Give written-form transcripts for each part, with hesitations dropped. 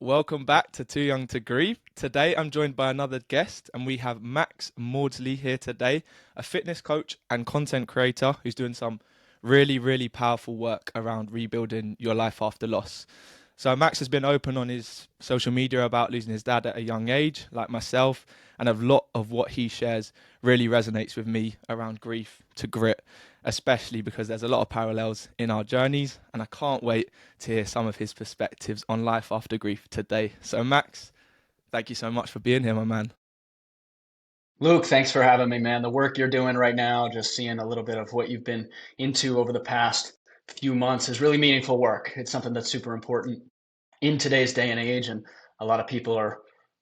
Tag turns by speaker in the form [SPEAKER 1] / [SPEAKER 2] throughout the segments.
[SPEAKER 1] welcome back to Too Young to Grieve. Today I'm joined by another guest, and we have Max Maudsley here today, a fitness coach and content creator who's doing some really powerful work around rebuilding your life after loss. So Max has been open on his social media about losing his dad at a young age, like myself, and a lot of what he shares really resonates with me around grief to grit, especially because there's a lot of parallels in our journeys, and I can't wait to hear some of his perspectives on life after grief today. So Max, thank you so much for being here, my man.
[SPEAKER 2] Luke, thanks for having me, man. The work you're doing right now, just seeing a little bit of what you've been into over the past few months is really meaningful work. It's something that's super important in today's day and age, and a lot of people are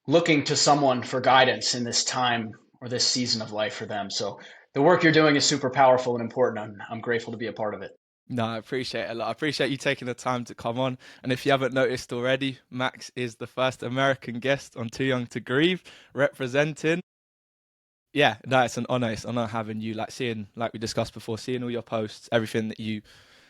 [SPEAKER 2] looking to someone for guidance in this time or this season of life for them. So the work you're doing is super powerful and important. I'm grateful to be a part of it.
[SPEAKER 1] No, I appreciate it a lot. I appreciate you taking the time to come on. And if you haven't noticed already, Max is the first American guest on Too Young to Grieve, representing. Yeah, no, it's an honor. It's an honor having you. Like seeing, like we discussed before, seeing all your posts, everything that you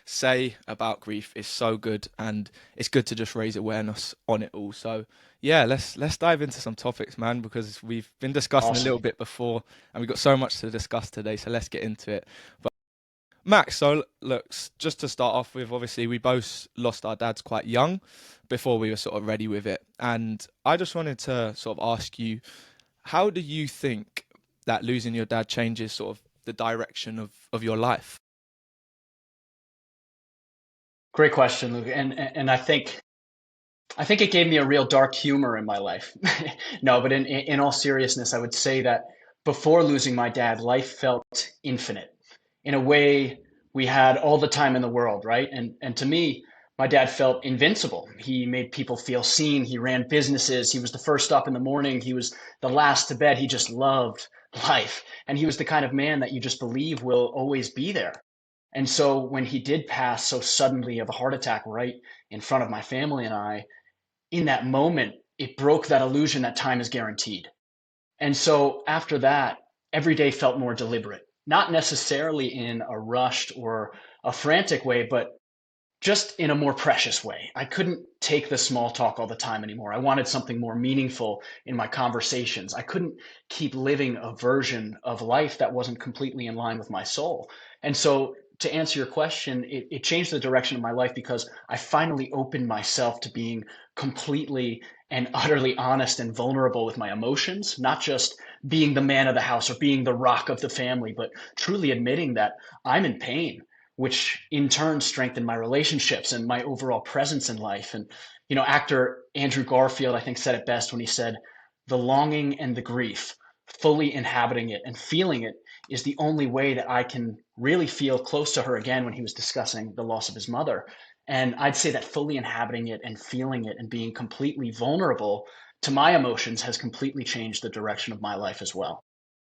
[SPEAKER 1] say about grief is so good, and it's good to just raise awareness on it all. So yeah, let's dive into some topics, man, because we've been discussing a
[SPEAKER 2] Awesome.
[SPEAKER 1] little bit before, and we've got so much to discuss today. So let's get into it. But Max, so look, just to start off with, obviously we both lost our dads quite young before we were sort of ready with it, and I just wanted to sort of ask you, how do you think that losing your dad changes sort of the direction of your life?
[SPEAKER 2] Great question, Luke. And I think it gave me a real dark humor in my life. No, but in all seriousness, I would say that before losing my dad, life felt infinite. In a way, we had all the time in the world, right? And to me, my dad felt invincible. He made people feel seen. He ran businesses. He was the first up in the morning. He was the last to bed. He just loved life. And he was the kind of man that you just believe will always be there. And so when he did pass so suddenly of a heart attack right in front of my family and I, in that moment, it broke that illusion that time is guaranteed. And so after that, every day felt more deliberate, not necessarily in a rushed or a frantic way, but just in a more precious way. I couldn't take the small talk all the time anymore. I wanted something more meaningful in my conversations. I couldn't keep living a version of life that wasn't completely in line with my soul. And so, to answer your question, it changed the direction of my life because I finally opened myself to being completely and utterly honest and vulnerable with my emotions, not just being the man of the house or being the rock of the family, but truly admitting that I'm in pain, which in turn strengthened my relationships and my overall presence in life. And, actor Andrew Garfield, I think, said it best when he said, the longing and the grief, fully inhabiting it and feeling it is the only way that I can really feel close to her again when he was discussing the loss of his mother. And I'd say that fully inhabiting it and feeling it and being completely vulnerable to my emotions has completely changed the direction of my life as well.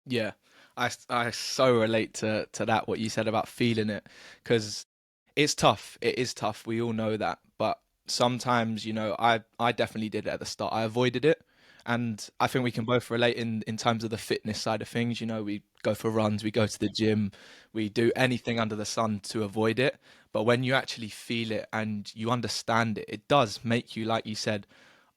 [SPEAKER 1] Yeah, I so relate to that what you said about feeling it, because it's tough. It is tough. We all know that, but sometimes, I definitely did it at the start. I avoided it, and I think we can both relate in terms of the fitness side of things. We go for runs, we go to the gym, we do anything under the sun to avoid it. But when you actually feel it and you understand it, it does make you, like you said,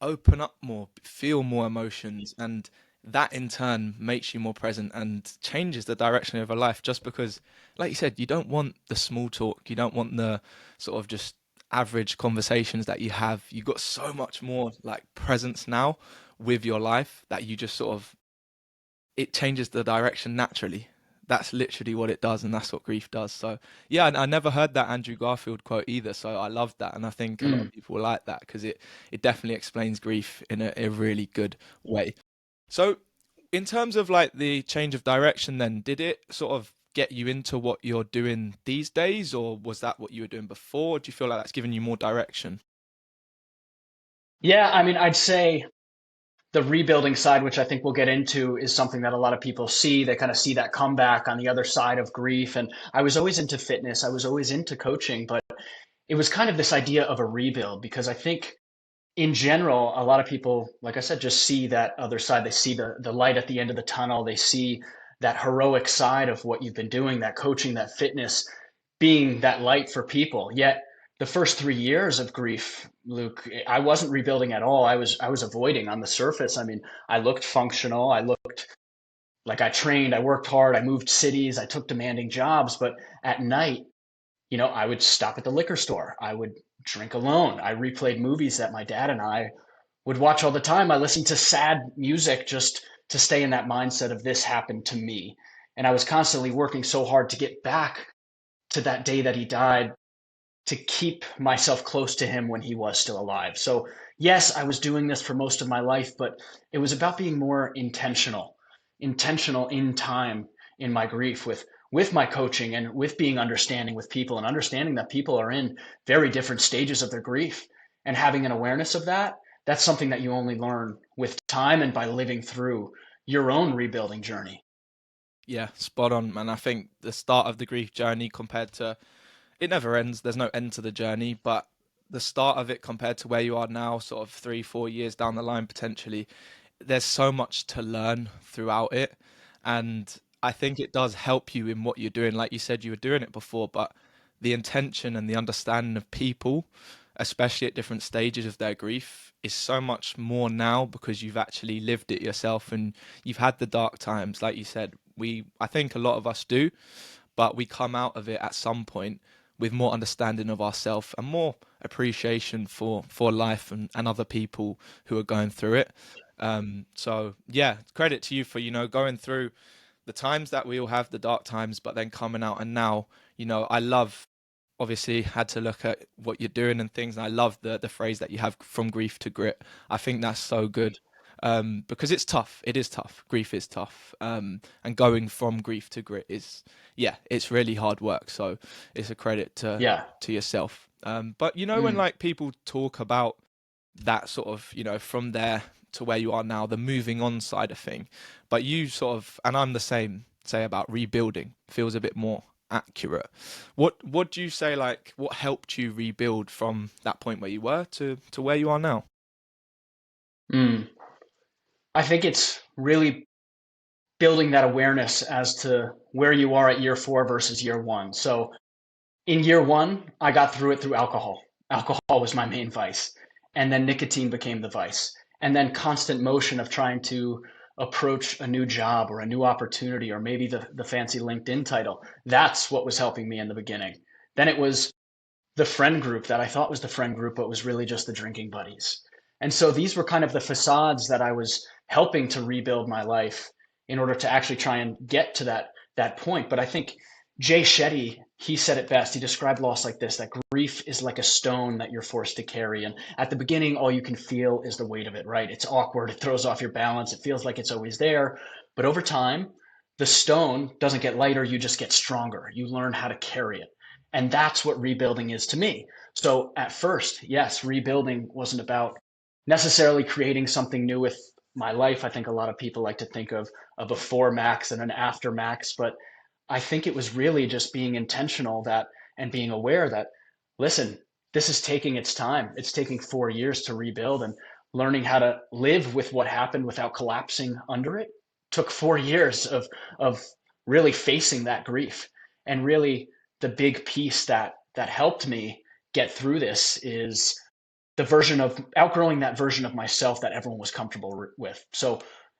[SPEAKER 1] open up more, feel more emotions, and that in turn makes you more present and changes the direction of your life. Just because, like you said, you don't want the small talk, you don't want the sort of just average conversations that you have. You've got so much more like presence now with your life that you just sort of, it changes the direction naturally. That's literally what it does, and that's what grief does. So yeah, I never heard that Andrew Garfield quote either. So I love that, and I think a lot of
[SPEAKER 2] Mm.
[SPEAKER 1] people like that because it definitely explains grief in a really good way. So in terms of like the change of direction, then did it sort of get you into what you're doing these days, or was that what you were doing before? Do you feel like that's given you more direction?
[SPEAKER 2] Yeah, I mean, I'd say the rebuilding side, which I think we'll get into, is something that a lot of people see. They kind of see that comeback on the other side of grief. And I was always into fitness, I was always into coaching, but it was kind of this idea of a rebuild because I think in general, a lot of people, like I said, just see that other side. They see the light at the end of the tunnel. They see that heroic side of what you've been doing, that coaching, that fitness being that light for people. Yet the first 3 years of grief, Luke, I wasn't rebuilding at all. I was avoiding on the surface. I mean, I looked functional. I looked like I trained. I worked hard. I moved cities. I took demanding jobs. But at night, I would stop at the liquor store. I would drink alone. I replayed movies that my dad and I would watch all the time. I listened to sad music just to stay in that mindset of this happened to me. And I was constantly working so hard to get back to that day that he died, to keep myself close to him when he was still alive. So, yes, I was doing this for most of my life, but it was about being more intentional in time in my grief with my coaching and with being understanding with people and understanding that people are in very different stages of their grief and having an awareness of that. That's something that you only learn with time and by living through your own rebuilding journey.
[SPEAKER 1] Yeah, spot on, man. I think the start of the grief journey compared to it never ends. There's no end to the journey, but the start of it compared to where you are now, sort of 3, 4 years down the line potentially, there's so much to learn throughout it. And I think it does help you in what you're doing. Like you said, you were doing it before, but the intention and the understanding of people, especially at different stages of their grief, is so much more now because you've actually lived it yourself and you've had the dark times. Like you said, I think a lot of us do, but we come out of it at some point with more understanding of ourselves and more appreciation for life and other people who are going through it. So yeah, credit to you for going through the times that we all have, the dark times, but then coming out. And now, I love, obviously had to look at what you're doing and things, and I love the phrase that you have, from grief to grit. I think that's so good. Because it's tough. It is tough. Grief is tough. And going from grief to grit is, yeah, it's really hard work. So it's a credit
[SPEAKER 2] Yeah.
[SPEAKER 1] to yourself. But when
[SPEAKER 2] Mm.
[SPEAKER 1] like people talk about that sort of, from there to where you are now, the moving on side of thing. But you sort of, and I'm the same, say about rebuilding, feels a bit more accurate. What do you say, like, what helped you rebuild from that point where you were to where you are now?
[SPEAKER 2] Mm. I think it's really building that awareness as to where you are at year 4 versus year 1. So in year 1, I got through it through alcohol. Alcohol was my main vice. And then nicotine became the vice. And then constant motion of trying to approach a new job or a new opportunity or maybe the fancy LinkedIn title. That's what was helping me in the beginning. Then it was the friend group that I thought was the friend group, but was really just the drinking buddies. And so these were kind of the facades that I was helping to rebuild my life in order to actually try and get to that point. But I think Jay Shetty, he said it best. He described loss like this: that grief is like a stone that you're forced to carry. And at the beginning, all you can feel is the weight of it, right? It's awkward. It throws off your balance. It feels like it's always there. But over time, the stone doesn't get lighter. You just get stronger. You learn how to carry it. And that's what rebuilding is to me. So at first, yes, rebuilding wasn't about necessarily creating something new with my life. I think a lot of people like to think of a before Max and an after Max, but I think it was really just being intentional that and being aware that, listen, this is taking its time. It's taking 4 years to rebuild, and learning how to live with what happened without collapsing under it took 4 years of really facing that grief. And really the big piece that helped me get through this is the version of outgrowing that version of myself that everyone was comfortable with. So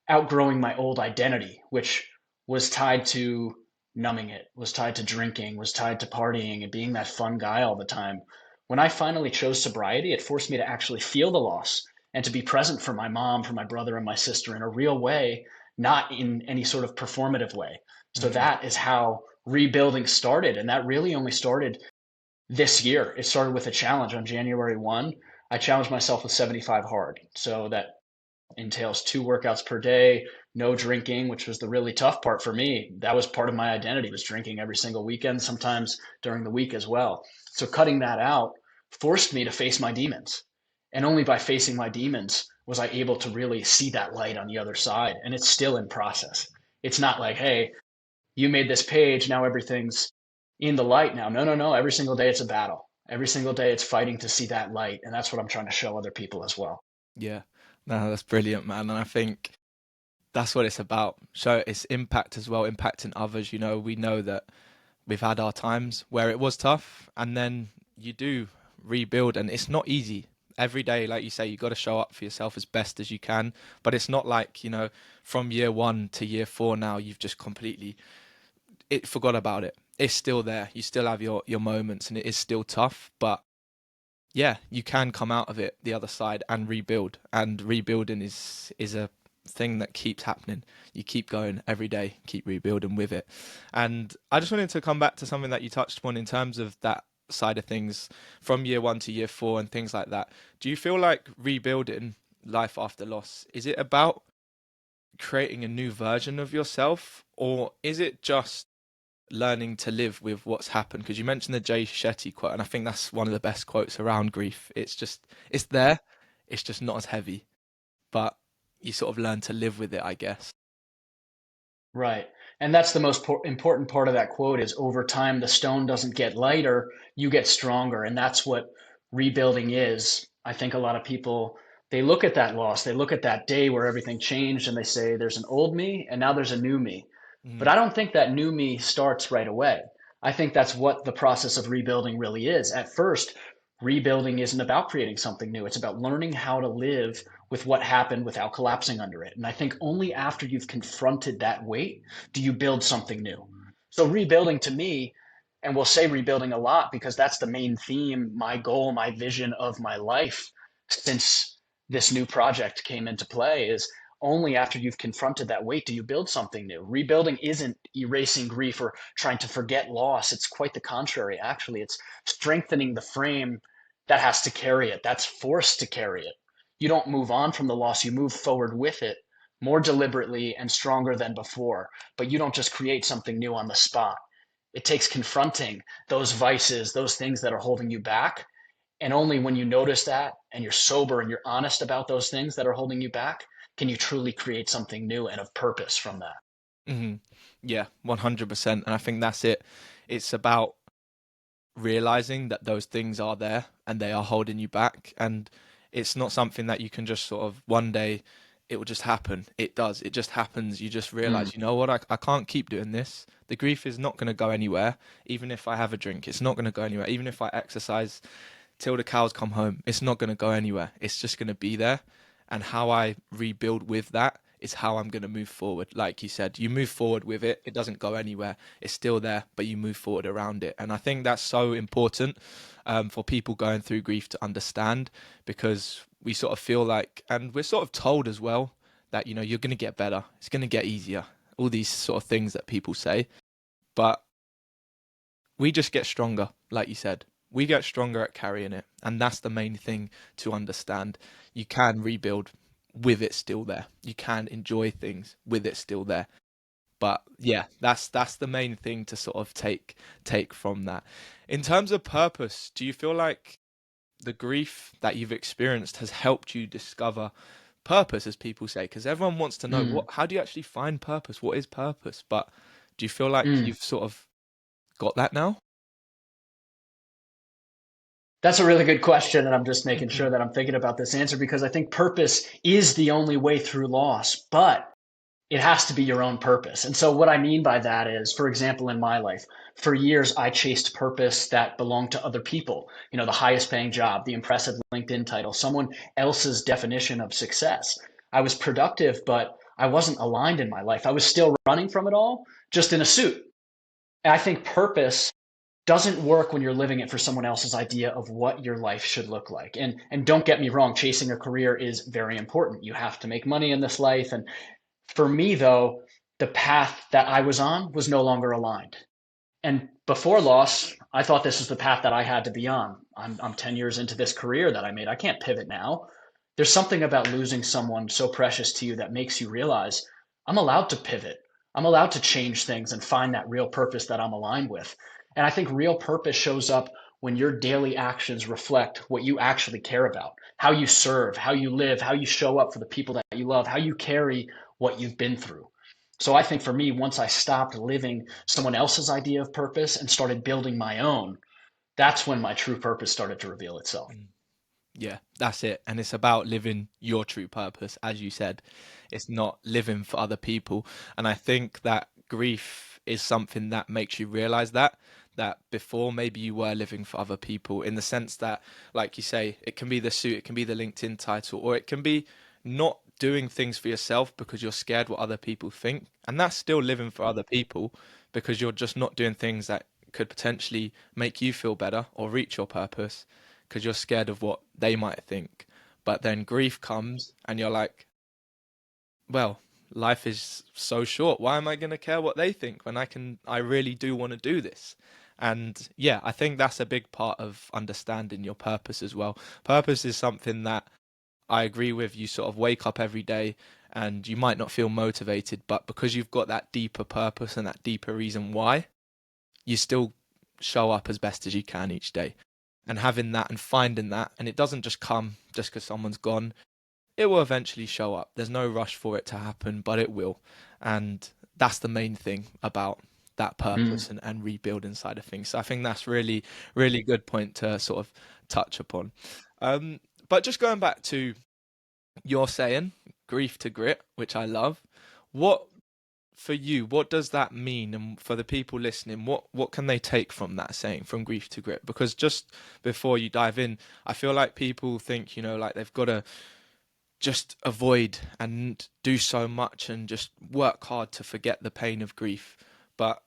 [SPEAKER 2] outgrowing my old identity, which was tied to numbing it, was tied to drinking, was tied to partying and being that fun guy all the time. When I finally chose sobriety, it forced me to actually feel the loss and to be present for my mom, for my brother, and my sister in a real way, not in any sort of performative way. So
[SPEAKER 1] Mm,
[SPEAKER 2] that is how rebuilding started. And that really only started this year. It started with a challenge on January 1. I challenged myself with 75 hard. So that entails 2 workouts per day, no drinking, which was the really tough part for me. That was part of my identity, was drinking every single weekend, sometimes during the week as well. So cutting that out forced me to face my demons. And only by facing my demons was I able to really see that light on the other side. And it's still in process. It's not like, hey, you made this page, now everything's in the light now. No, no, no. Every single day it's a battle. Every single day it's fighting to see that light. And that's what I'm trying to show other people as well.
[SPEAKER 1] yeah, no, that's brilliant, man. And I think that's what it's about. Show its impact as well, impacting others. We know that we've had our times where it was tough, and then you do rebuild, and it's not easy. Every day, like you say, you got to show up for yourself as best as you can. But it's not like, from year one to year four now, you've just completely forgot about it. It's still there. You still have your moments, and it is still tough. But yeah, you can come out of it the other side and rebuild. And rebuilding is a thing that keeps happening. You keep going every day, keep rebuilding with it. And I just wanted to come back to something that you touched upon in terms of that side of things from year one to year four and things like that. Do you feel like rebuilding life after loss, is it about creating a new version of yourself, or is it just learning to live with what's happened? Because you mentioned the Jay Shetty quote, and I think that's one of the best quotes around grief. It's there, it's just not as heavy, but you sort of learn to live with it, I guess.
[SPEAKER 2] Right. And that's the most important part of that quote is over time, the stone doesn't get lighter, you get stronger. And that's what rebuilding is. I think a lot of people, they look at that loss, they look at that day where everything changed and they say, there's an old me and now there's a new me. But
[SPEAKER 1] Mm,
[SPEAKER 2] I don't think that new me starts right away. I think that's what the process of rebuilding really is. At first, rebuilding isn't about creating something new. It's about learning how to live with what happened without collapsing under it. And I think only after you've confronted that weight do you build something new. So rebuilding to me, and we'll say rebuilding a lot because that's the main theme, my goal, my vision of my life since this new project came into play is only after you've confronted that weight do you build something new. Rebuilding isn't erasing grief or trying to forget loss. It's quite the contrary. Actually, it's strengthening the frame that has to carry it, that's forced to carry it. You don't move on from the loss, you move forward with it more deliberately and stronger than before. But you don't just create something new on the spot. It takes confronting those vices, those things that are holding you back. And only when you notice that and you're sober and you're honest about those things that are holding you back can you truly create something new and of purpose from that.
[SPEAKER 1] hmm Yeah, 100%. And I think that's it. It's about realizing that those things are there and they are holding you back. And it's not something that you can just sort of one day, it will just happen. It does. It just happens. You just
[SPEAKER 2] Mm.
[SPEAKER 1] realize, you know what? I can't keep doing this. The grief is not going to go anywhere. Even if I have a drink, it's not going to go anywhere. Even if I exercise till the cows come home, it's not going to go anywhere. It's just going to be there. And how I rebuild with that is how I'm going to move forward. Like you said, you move forward with it. It doesn't go anywhere. It's still there, but you move forward around it. And I think that's so important for people going through grief to understand, because we sort of feel like, and we're sort of told as well, that, you're going to get better. It's going to get easier. All these sort of things that people say. But we just get stronger, like you said. We get stronger at carrying it. And that's the main thing to understand. You can rebuild with it still there. You can enjoy things with it still there. But yeah, that's the main thing to sort of take from that. In terms of purpose, do you feel like the grief that you've experienced has helped you discover purpose, as people say? Because everyone wants to know,
[SPEAKER 2] Mm.
[SPEAKER 1] how do you actually find purpose? What is purpose? But do you feel like
[SPEAKER 2] Mm.
[SPEAKER 1] you've sort of got that now?
[SPEAKER 2] That's a really good question. And I'm just making
[SPEAKER 1] Mhm.
[SPEAKER 2] sure that I'm thinking about this answer because I think purpose is the only way through loss, but it has to be your own purpose. And so, what I mean by that is, for example, in my life, for years, I chased purpose that belonged to other people. The highest paying job, the impressive LinkedIn title, someone else's definition of success. I was productive, but I wasn't aligned in my life. I was still running from it all, just in a suit. And I think purpose doesn't work when you're living it for someone else's idea of what your life should look like. And don't get me wrong, chasing a career is very important. You have to make money in this life. And for me, though, the path that I was on was no longer aligned. And before loss, I thought this was the path that I had to be on. I'm 10 years into this career that I made. I can't pivot now. There's something about losing someone so precious to you that makes you realize I'm allowed to pivot. I'm allowed to change things and find that real purpose that I'm aligned with. And I think real purpose shows up when your daily actions reflect what you actually care about, how you serve, how you live, how you show up for the people that you love, how you carry what you've been through. So I think for me, once I stopped living someone else's idea of purpose and started building my own, that's when my true purpose started to reveal itself.
[SPEAKER 1] Mm. Yeah, that's it. And it's about living your true purpose, as you said. It's not living for other people. And I think that grief is something that makes you realize that. that before maybe you were living for other people, in the sense that, like you say, it can be the suit, it can be the LinkedIn title, or it can be not doing things for yourself because you're scared what other people think. And that's still living for other people because you're just not doing things that could potentially make you feel better or reach your purpose because you're scared of what they might think. But then grief comes and you're like, well, life is so short. Why am I going to care what they think when I really do want to do this? And yeah, I think that's a big part of understanding your purpose as well. Purpose is something that I agree with. You sort of wake up every day and you might not feel motivated, but because you've got that deeper purpose and that deeper reason why, you still show up as best as you can each day. And having that and finding that, and it doesn't just come just because someone's gone, it will eventually show up. There's no rush for it to happen, but it will. And that's the main thing about that
[SPEAKER 2] Mm.
[SPEAKER 1] purpose and rebuilding side of things. So I think that's really, really good point to sort of touch upon. But just going back to your saying, grief to grit, which I love. What for you, what does that mean? And for the people listening, what can they take from that saying, from grief to grit? Because just before you dive in, I feel like people think, like they've got to just avoid and do so much and just work hard to forget the pain of grief. But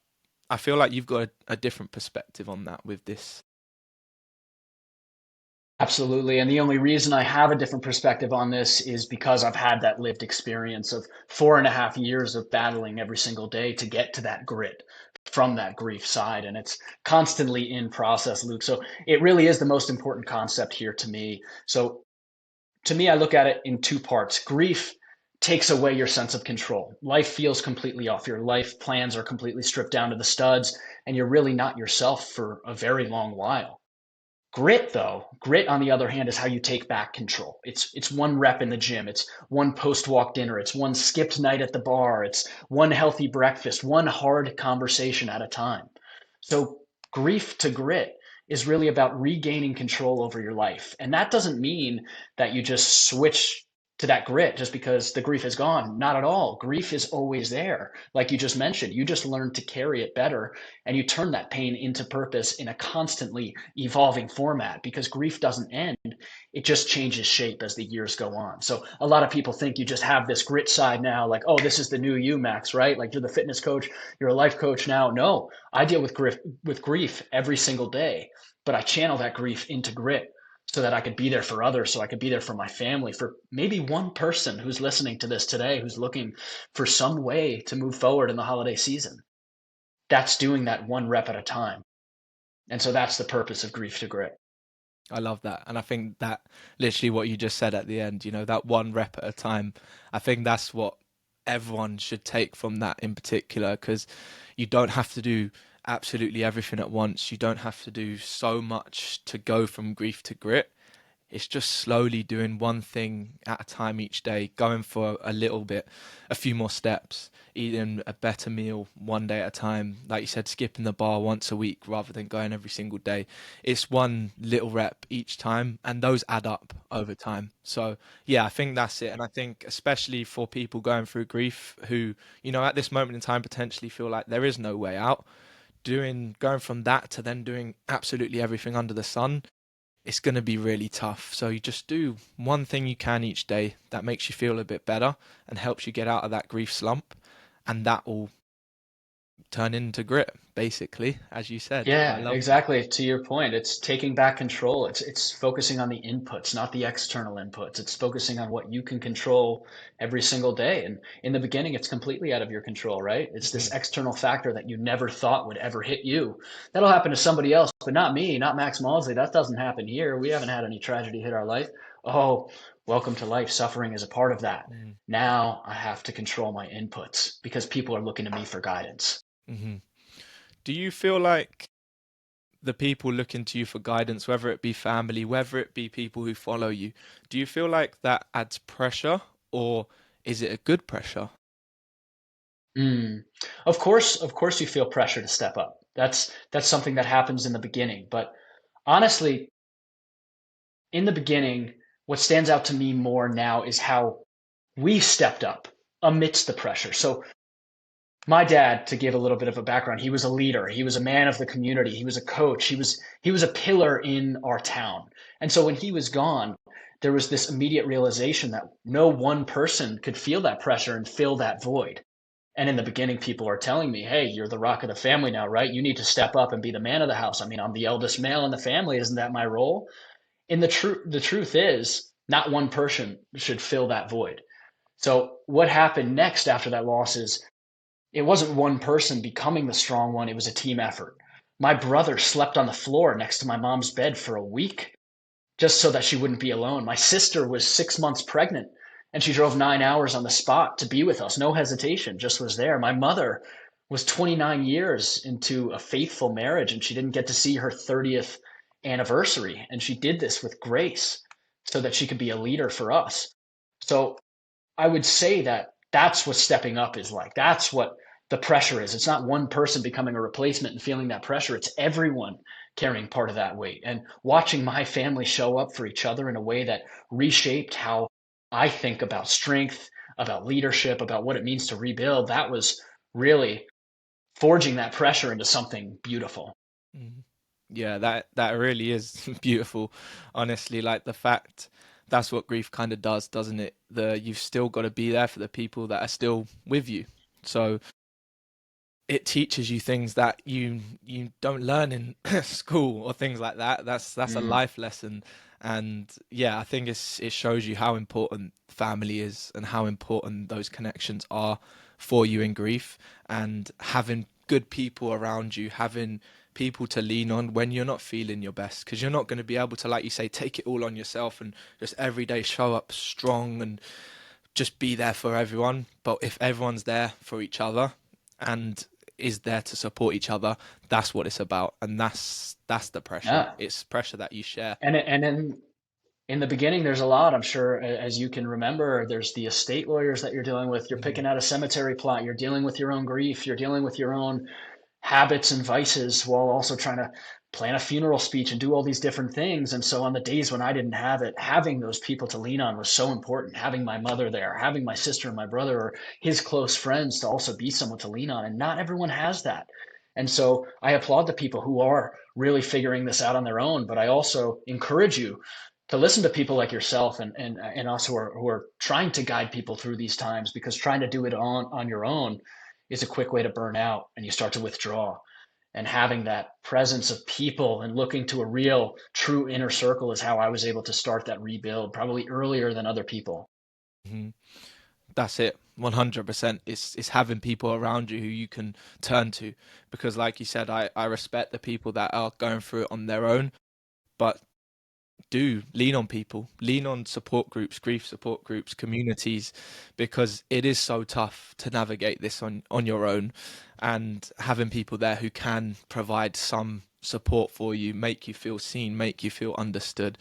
[SPEAKER 1] I feel like you've got a different perspective on that with this.
[SPEAKER 2] Absolutely. And the only reason I have a different perspective on this is because I've had that lived experience of 4.5 years of battling every single day to get to that grit from that grief side. And it's constantly in process, Luke. So it really is the most important concept here to me. So to me, I look at it in two parts. Grief takes away your sense of control. Life feels completely off. Your life plans are completely stripped down to the studs, and you're really not yourself for a very long while. Grit, though, grit on the other hand is how you take back control. It's one rep in the gym, it's one post-walk dinner, it's one skipped night at the bar, it's one healthy breakfast, one hard conversation at a time. So grief to grit is really about regaining control over your life. And that doesn't mean that you just switch to that grit just because the grief is gone. Not at all. Grief is always there. Like you just mentioned, you just learn to carry it better and you turn that pain into purpose in a constantly evolving format because grief doesn't end. It just changes shape as the years go on. So a lot of people think you just have this grit side now, like, oh, this is the new you, Max, right? Like you're the fitness coach, you're a life coach now. No, I deal with grief every single day, but I channel that grief into grit so that I could be there for others, so I could be there for my family, for maybe one person who's listening to this today who's looking for some way to move forward in the holiday season. That's doing that one rep at a time. And so that's the purpose of grief to grit.
[SPEAKER 1] I love that. And I think that literally what you just said at the end, that one rep at a time, I think that's what everyone should take from that in particular, because you don't have to do absolutely everything at once. You don't have to do so much to go from grief to grit. It's just slowly doing one thing at a time each day, going for a little bit, a few more steps, eating a better meal one day at a time. Like you said, skipping the bar once a week rather than going every single day. It's one little rep each time, and those add up over time. So, yeah, I think that's it. And I think, especially for people going through grief who, at this moment in time potentially feel like there is no way out, going from that to then doing absolutely everything under the sun, it's going to be really tough. So you just do one thing you can each day that makes you feel a bit better and helps you get out of that grief slump, and that will turn into grit, basically, as you said. I
[SPEAKER 2] Yeah,
[SPEAKER 1] love that.
[SPEAKER 2] exactly. To your point, it's taking back control. It's focusing on the inputs, not the external inputs. It's focusing on what you can control every single day. And in the beginning, it's completely out of your control, right? It's
[SPEAKER 1] Mhm.
[SPEAKER 2] this external factor that you never thought would ever hit you. That'll happen to somebody else, but not me, not Max Maudsley. That doesn't happen here. We haven't had any tragedy hit our life. Oh, welcome to life. Suffering is a part of that.
[SPEAKER 1] Mm.
[SPEAKER 2] Now I have to control my inputs because people are looking to me for guidance.
[SPEAKER 1] Mhm. Do you feel like the people looking to you for guidance, whether it be family, whether it be people who follow you, do you feel like that adds pressure, or is it a good pressure?
[SPEAKER 2] Mm. Of course, you feel pressure to step up. That's something that happens in the beginning. But honestly, in the beginning, what stands out to me more now is how we stepped up amidst the pressure. So My dad, to give a little bit of a background, he was a leader. He was a man of the community. He was a coach. He was a pillar in our town. And so when he was gone, there was this immediate realization that no one person could feel that pressure and fill that void. And in the beginning, people are telling me, "Hey, you're the rock of the family now, right? You need to step up and be the man of the house." I mean, I'm the eldest male in the family. Isn't that my role? And the truth is, not one person should fill that void. So what happened next after that loss is it wasn't one person becoming the strong one, it was a team effort. My brother slept on the floor next to my mom's bed for a week just so that she wouldn't be alone. My sister was 6 months pregnant and she drove 9 hours on the spot to be with us. No hesitation, just was there. My mother was 29 years into a faithful marriage and she didn't get to see her 30th anniversary. And she did this with grace so that she could be a leader for us. So I would say that that's what stepping up is like. That's what the pressure is. It's not one person becoming a replacement and feeling that pressure. It's everyone carrying part of that weight. And watching my family show up for each other in a way that reshaped how I think about strength, about leadership, about what it means to rebuild, that was really forging that pressure into something beautiful.
[SPEAKER 1] Mhm. Yeah, that really is beautiful. Honestly, like the fact that's what grief kind of does, doesn't it? You've still got to be there for the people that are still with you. So it teaches you things that you don't learn in school or things like that. That's a
[SPEAKER 2] Mm,
[SPEAKER 1] life lesson. And yeah, I think it shows you how important family is and how important those connections are for you in grief, and having good people around you, having people to lean on when you're not feeling your best, because you're not going to be able to, like you say, take it all on yourself and just every day show up strong and just be there for everyone. But if everyone's there for each other and is there to support each other, that's what it's about, and that's the pressure.
[SPEAKER 2] yeah.
[SPEAKER 1] It's pressure that you share.
[SPEAKER 2] And in the beginning, there's a lot, I'm sure, as you can remember. There's the estate lawyers that you're dealing with. You're
[SPEAKER 1] Mhm.
[SPEAKER 2] picking out a cemetery plot. You're dealing with your own grief. You're dealing with your own habits and vices while also trying to plan a funeral speech and do all these different things. And so on the days when I didn't have it, having those people to lean on was so important. Having my mother there, having my sister and my brother or his close friends to also be someone to lean on. And not everyone has that. And so I applaud the people who are really figuring this out on their own, but I also encourage you to listen to people like yourself and us who are trying to guide people through these times, because trying to do it on your own is a quick way to burn out and you start to withdraw. And having that presence of people and looking to a real true inner circle is how I was able to start that rebuild probably earlier than other people.
[SPEAKER 1] Mhm. That's it. 100%. It's having people around you who you can turn to, because like you said, I respect the people that are going through it on their own, but do lean on people, lean on support groups, grief support groups, communities, because it is so tough to navigate this on your own, and having people there who can provide some support for you, make you feel seen, make you feel understood,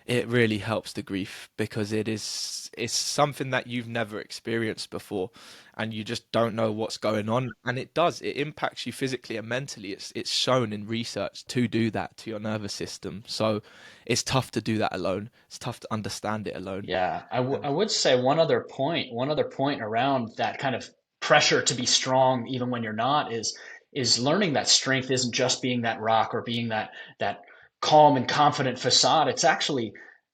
[SPEAKER 1] it really helps the grief, because it's something that you've never experienced before, and you just don't know what's going on, and it impacts you physically and mentally. It's shown in research to do that to your nervous system. So it's tough to do that alone. It's tough to understand it alone.
[SPEAKER 2] Yeah,
[SPEAKER 1] And
[SPEAKER 2] I would say one other point around that kind of pressure to be strong even when you're not is learning that strength isn't just being that rock or being that calm and confident facade. It's actually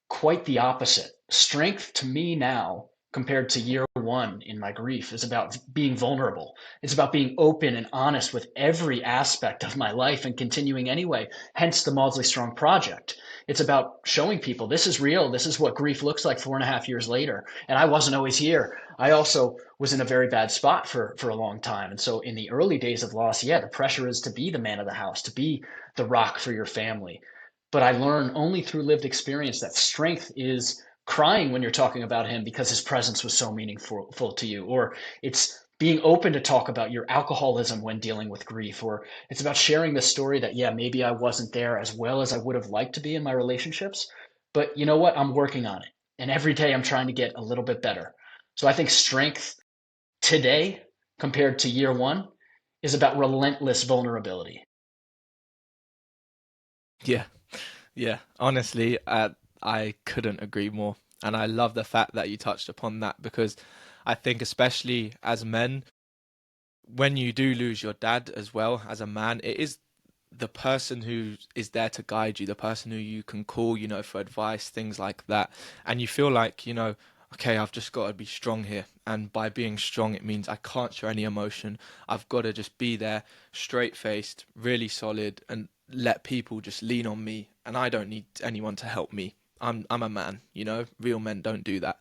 [SPEAKER 2] quite the opposite. Strength to me now, compared to year one in my grief, is about being vulnerable. It's about being open and honest with every aspect of my life and continuing anyway. Hence the Maudsley Strong Project. It's about showing people this is real. This is what grief looks like 4.5 years later. And I wasn't always here. I also was in a very bad spot for a long time. And so in the early days of loss, yeah, the pressure is to be the man of the house, to be the rock for your family. But I learned only through lived experience that strength is crying when you're talking about him because his presence was so meaningful to you, or it's being open to talk about your alcoholism when dealing with grief, or it's about sharing the story that, yeah, maybe I wasn't there as well as I would have liked to be in my relationships, but you know what? I'm working on it. And every day I'm trying to get a little bit better. So I think strength today compared to year one is about relentless vulnerability.
[SPEAKER 1] yeah, yeah. Honestly, I couldn't agree more. And I love the fact that you touched upon that, because I think especially as men, when you do lose your dad as well as a man, it is the person who is there to guide you, the person who you can call, for advice, things like that. And you feel like, okay, I've just got to be strong here. And by being strong, it means I can't show any emotion. I've got to just be there, straight faced, really solid, and let people just lean on me. And I don't need anyone to help me. I'm a man, real men don't do that.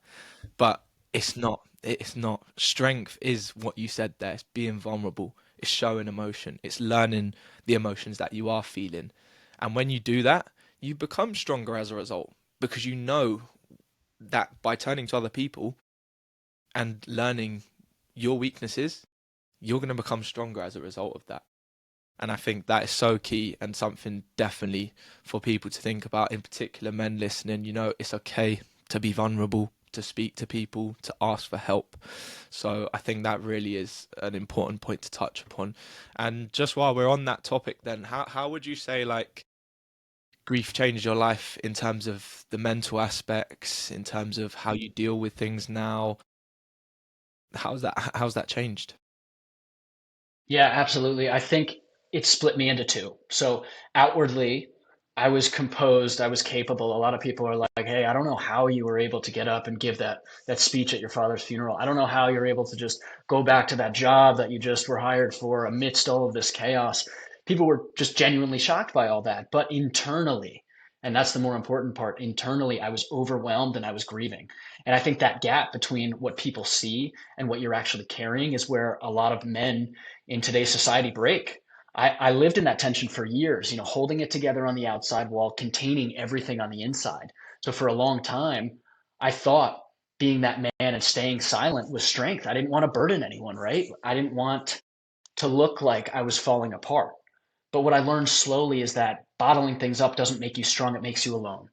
[SPEAKER 1] But it's not. It's not. Strength is what you said there. It's being vulnerable. It's showing emotion. It's learning the emotions that you are feeling. And when you do that, you become stronger as a result because you know that by turning to other people and learning your weaknesses, you're going to become stronger as a result of that. And I think that is so key and something definitely for people to think about, in particular men listening. It's okay to be vulnerable, to speak to people, to ask for help. So I think that really is an important point to touch upon. And just while we're on that topic, then, how would you say like grief changed your life in terms of the mental aspects, in terms of how you deal with things now? How's that changed?
[SPEAKER 2] Yeah, absolutely. I think it split me into two. So outwardly, I was composed, I was capable. A lot of people are like, "Hey, I don't know how you were able to get up and give that speech at your father's funeral. I don't know how you're able to just go back to that job that you just were hired for amidst all of this chaos." People were just genuinely shocked by all that. But internally, and that's the more important part, internally, I was overwhelmed and I was grieving. And I think that gap between what people see and what you're actually carrying is where a lot of men in today's society break. I lived in that tension for years, holding it together on the outside while containing everything on the inside. So for a long time, I thought being that man and staying silent was strength. I didn't want to burden anyone, right? I didn't want to look like I was falling apart. But what I learned slowly is that bottling things up doesn't make you strong, it makes you alone.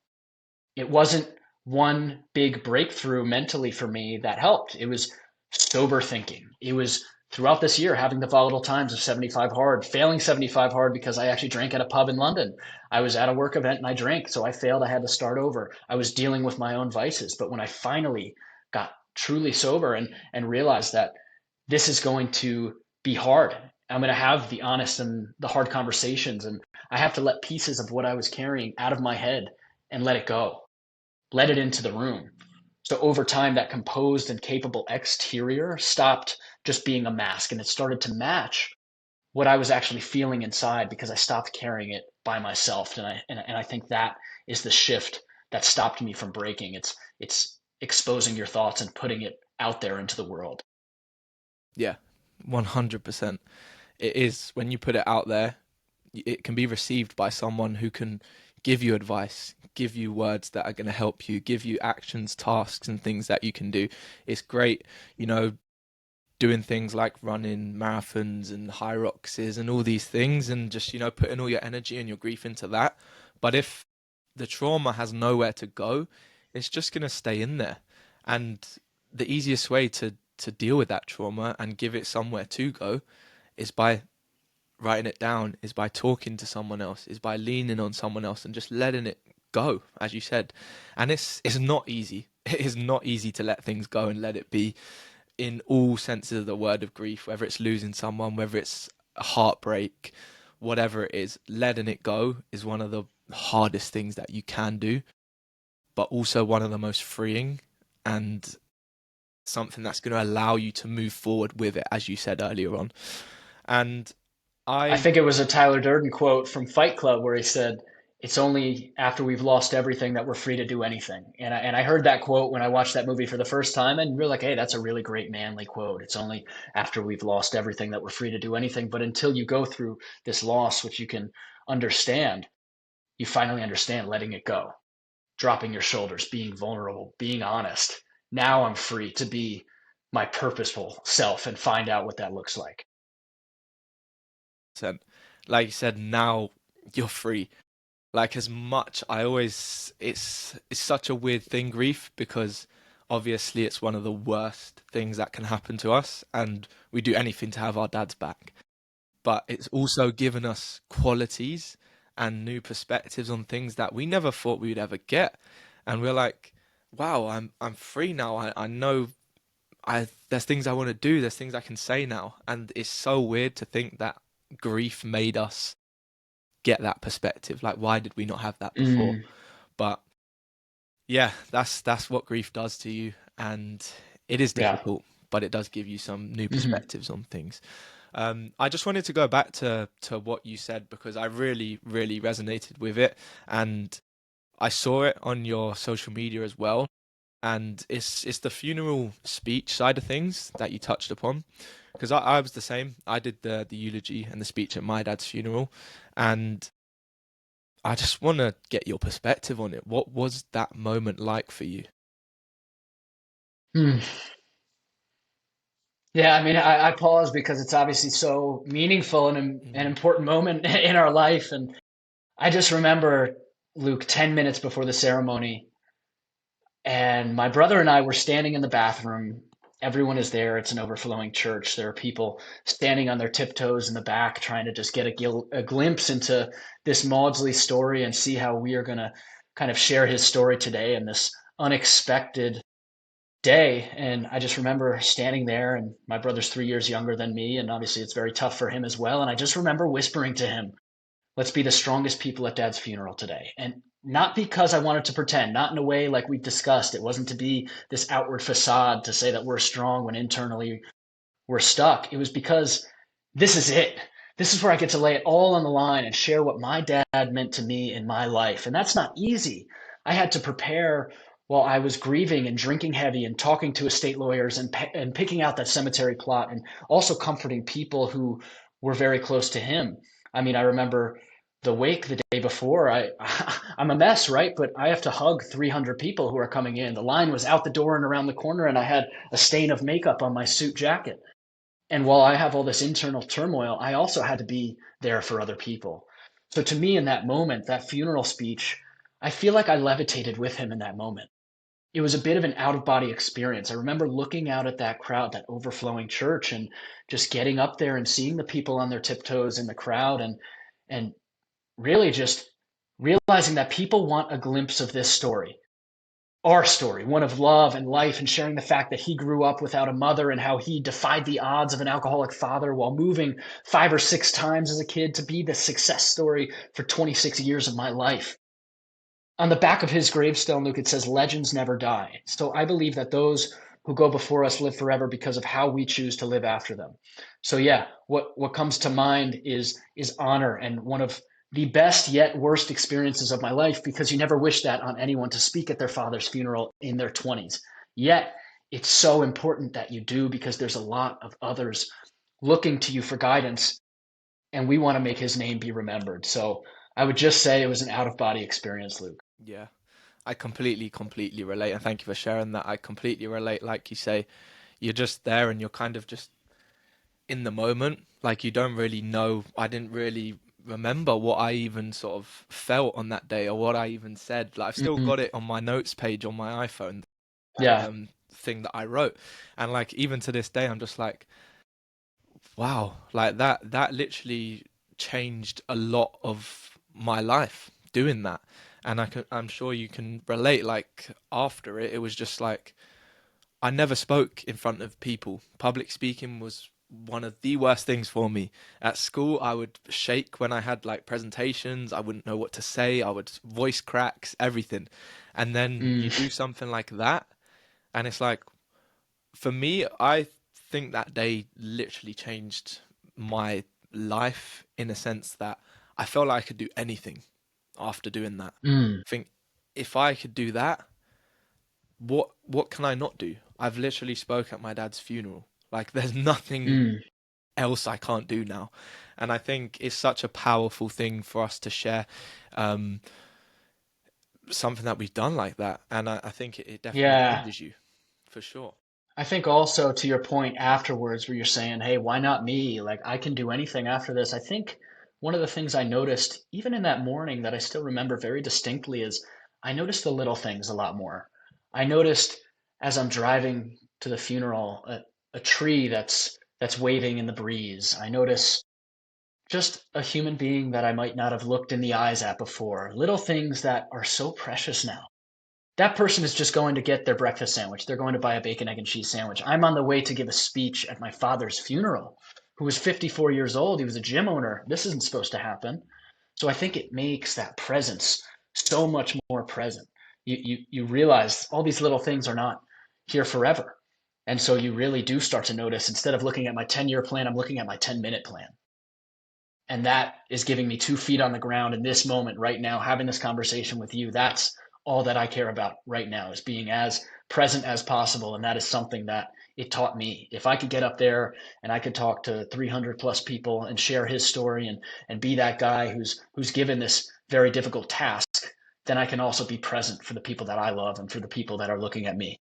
[SPEAKER 2] It wasn't one big breakthrough mentally for me that helped. It was sober thinking. It was throughout this year having the volatile times of 75 hard, failing 75 hard because I actually drank at a pub in London. I was at a work event and I drank, so I failed. I had to start over. I was dealing with my own vices. But when I finally got truly sober and realized that this is going to be hard, I'm going to have the honest and the hard conversations, and I have to let pieces of what I was carrying out of my head and let it go, let it into the room. So over time, that composed and capable exterior stopped just being a mask and it started to match what I was actually feeling inside because I stopped carrying it by myself. And I think that is the shift that stopped me from breaking. It's exposing your thoughts and putting it out there into the world.
[SPEAKER 1] Yeah, 100%. It is when you put it out there, it can be received by someone who can give you advice, give you words that are going to help you, give you actions, tasks, and things that you can do. It's great, you know, doing things like running marathons and high roxes and all these things, and just, putting all your energy and your grief into that. But if the trauma has nowhere to go, it's just going to stay in there. And the easiest way to deal with that trauma and give it somewhere to go is by writing it down, is by talking to someone else, is by leaning on someone else and just letting it go, as you said. And it's not easy. It is not easy to let things go and let it be in all senses of the word of grief, whether it's losing someone, whether it's a heartbreak, whatever it is, letting it go is one of the hardest things that you can do, but also one of the most freeing and something that's going to allow you to move forward with it, as you said earlier on. And
[SPEAKER 2] I
[SPEAKER 1] I
[SPEAKER 2] think it was a Tyler Durden quote from Fight Club where he said, "It's only after we've lost everything that we're free to do anything." And I heard that quote when I watched that movie for the first time, and you're like, "Hey, that's a really great manly quote. It's only after we've lost everything that we're free to do anything." But until you go through this loss, which you can understand, you finally understand letting it go, dropping your shoulders, being vulnerable, being honest. Now I'm free to be my purposeful self and find out what that looks like.
[SPEAKER 1] said, like you said, now you're free. Like as much, I always, it's such a weird thing, grief, because obviously it's one of the worst things that can happen to us, and we do anything to have our dads back. But it's also given us qualities and new perspectives on things that we never thought we would ever get. And we're like, wow, I'm free now. I know I there's things I want to do, there's things I can say now, and it's so weird to think that grief made us get that perspective. Like, why did we not have that before?
[SPEAKER 2] Mm,
[SPEAKER 1] But yeah, that's what grief does to you, and it is
[SPEAKER 2] yeah.
[SPEAKER 1] difficult, but it does give you some new
[SPEAKER 2] Hmm.
[SPEAKER 1] perspectives on things. I just wanted to go back to what you said because I really, really resonated with it, and I saw it on your social media as well. And it's the funeral speech side of things that you touched upon, because I was the same. I did the eulogy and the speech at my dad's funeral, and I just want to get your perspective on it. What was that moment like for you?
[SPEAKER 2] Hmm. Yeah, I mean, I pause because it's obviously so meaningful and an
[SPEAKER 1] Mm.
[SPEAKER 2] important moment in our life. And I just remember, Luke, 10 minutes before the ceremony, and my brother and I were standing in the bathroom. Everyone is there. It's an overflowing church. There are people standing on their tiptoes in the back trying to just get a glimpse into this Maudsley story and see how we are going to kind of share his story today in this unexpected day. And I just remember standing there, and my brother's 3 years younger than me. And obviously, it's very tough for him as well. And I just remember whispering to him, let's be the strongest people at dad's funeral today. And not because I wanted to pretend, not in a way like we've discussed. It wasn't to be this outward facade to say that we're strong when internally we're stuck. It was because this is it. This is where I get to lay it all on the line and share what my dad meant to me in my life. And that's not easy. I had to prepare while I was grieving and drinking heavy and talking to estate lawyers and picking out that cemetery plot and also comforting people who were very close to him. I mean, I remember the wake the day before. I'm a mess, right? But I have to hug 300 people who are coming in. The line was out the door and around the corner, and I had a stain of makeup on my suit jacket. And while I have all this internal turmoil, I also had to be there for other people. So to me, in that moment, that funeral speech, I feel like I levitated with him in that moment. It was a bit of an out of body experience. I remember looking out at that crowd, that overflowing church, and just getting up there and seeing the people on their tiptoes in the crowd, and really just realizing that people want a glimpse of this story, our story, one of love and life, and sharing the fact that he grew up without a mother and how he defied the odds of an alcoholic father while moving 5 or 6 times as a kid to be the success story for 26 years of my life. On the back of his gravestone, Luke, it says, legends never die. So I believe that those who go before us live forever because of how we choose to live after them. So yeah, what comes to mind is honor, and one of the best yet worst experiences of my life, because you never wish that on anyone, to speak at their father's funeral in their 20s. Yet it's so important that you do, because there's a lot of others looking to you for guidance, and we want to make his name be remembered. So I would just say it was an out of body experience, Luke.
[SPEAKER 1] Yeah, I completely, completely relate, and thank you for sharing that. I completely relate. Like you say, you're just there, and you're kind of just in the moment. Like you don't really know. I didn't really remember what I even sort of felt on that day or what I even said. Like I've still
[SPEAKER 2] Mhm.
[SPEAKER 1] got it on my notes page on my iPhone,
[SPEAKER 2] Yeah.
[SPEAKER 1] thing that I wrote, and like even to this day, I'm just like, wow, like that literally changed a lot of my life doing that. And I'm sure you can relate. Like after it, it was just like I never spoke in front of people. Public speaking was one of the worst things for me. At school, I would shake when I had like presentations. I wouldn't know what to say. I would voice cracks, everything. And then you
[SPEAKER 2] Mm,
[SPEAKER 1] do something like that, and it's like, for me, I think that day literally changed my life in a sense that I felt like I could do anything after doing that.
[SPEAKER 2] mm,
[SPEAKER 1] I think if I could do that, what can I not do? I've literally spoke at my dad's funeral. Like there's nothing
[SPEAKER 2] mm.
[SPEAKER 1] else I can't do now. And I think it's such a powerful thing for us to share, um, something that we've done like that. And I think it definitely
[SPEAKER 2] Yeah.
[SPEAKER 1] changes you for sure.
[SPEAKER 2] I think also to your point afterwards where you're saying, hey, why not me? Like I can do anything after this. I think one of the things I noticed even in that morning that I still remember very distinctly is I noticed the little things a lot more. I noticed as I'm driving to the funeral a tree that's waving in the breeze. I notice just a human being that I might not have looked in the eyes at before. Little things that are so precious now. That person is just going to get their breakfast sandwich. They're going to buy a bacon, egg, and cheese sandwich. I'm on the way to give a speech at my father's funeral, who was 54 years old. He was a gym owner. This isn't supposed to happen. So I think it makes that presence so much more present. You realize all these little things are not here forever. And so you really do start to notice, instead of looking at my 10-year plan, I'm looking at my 10-minute plan. And that is giving me 2 feet on the ground in this moment right now, having this conversation with you. That's all that I care about right now, is being as present as possible. And that is something that it taught me. If I could get up there and I could talk to 300 plus people and share his story, and be that guy who's given this very difficult task, then I can also be present for the people that I love and for the people that are looking at me.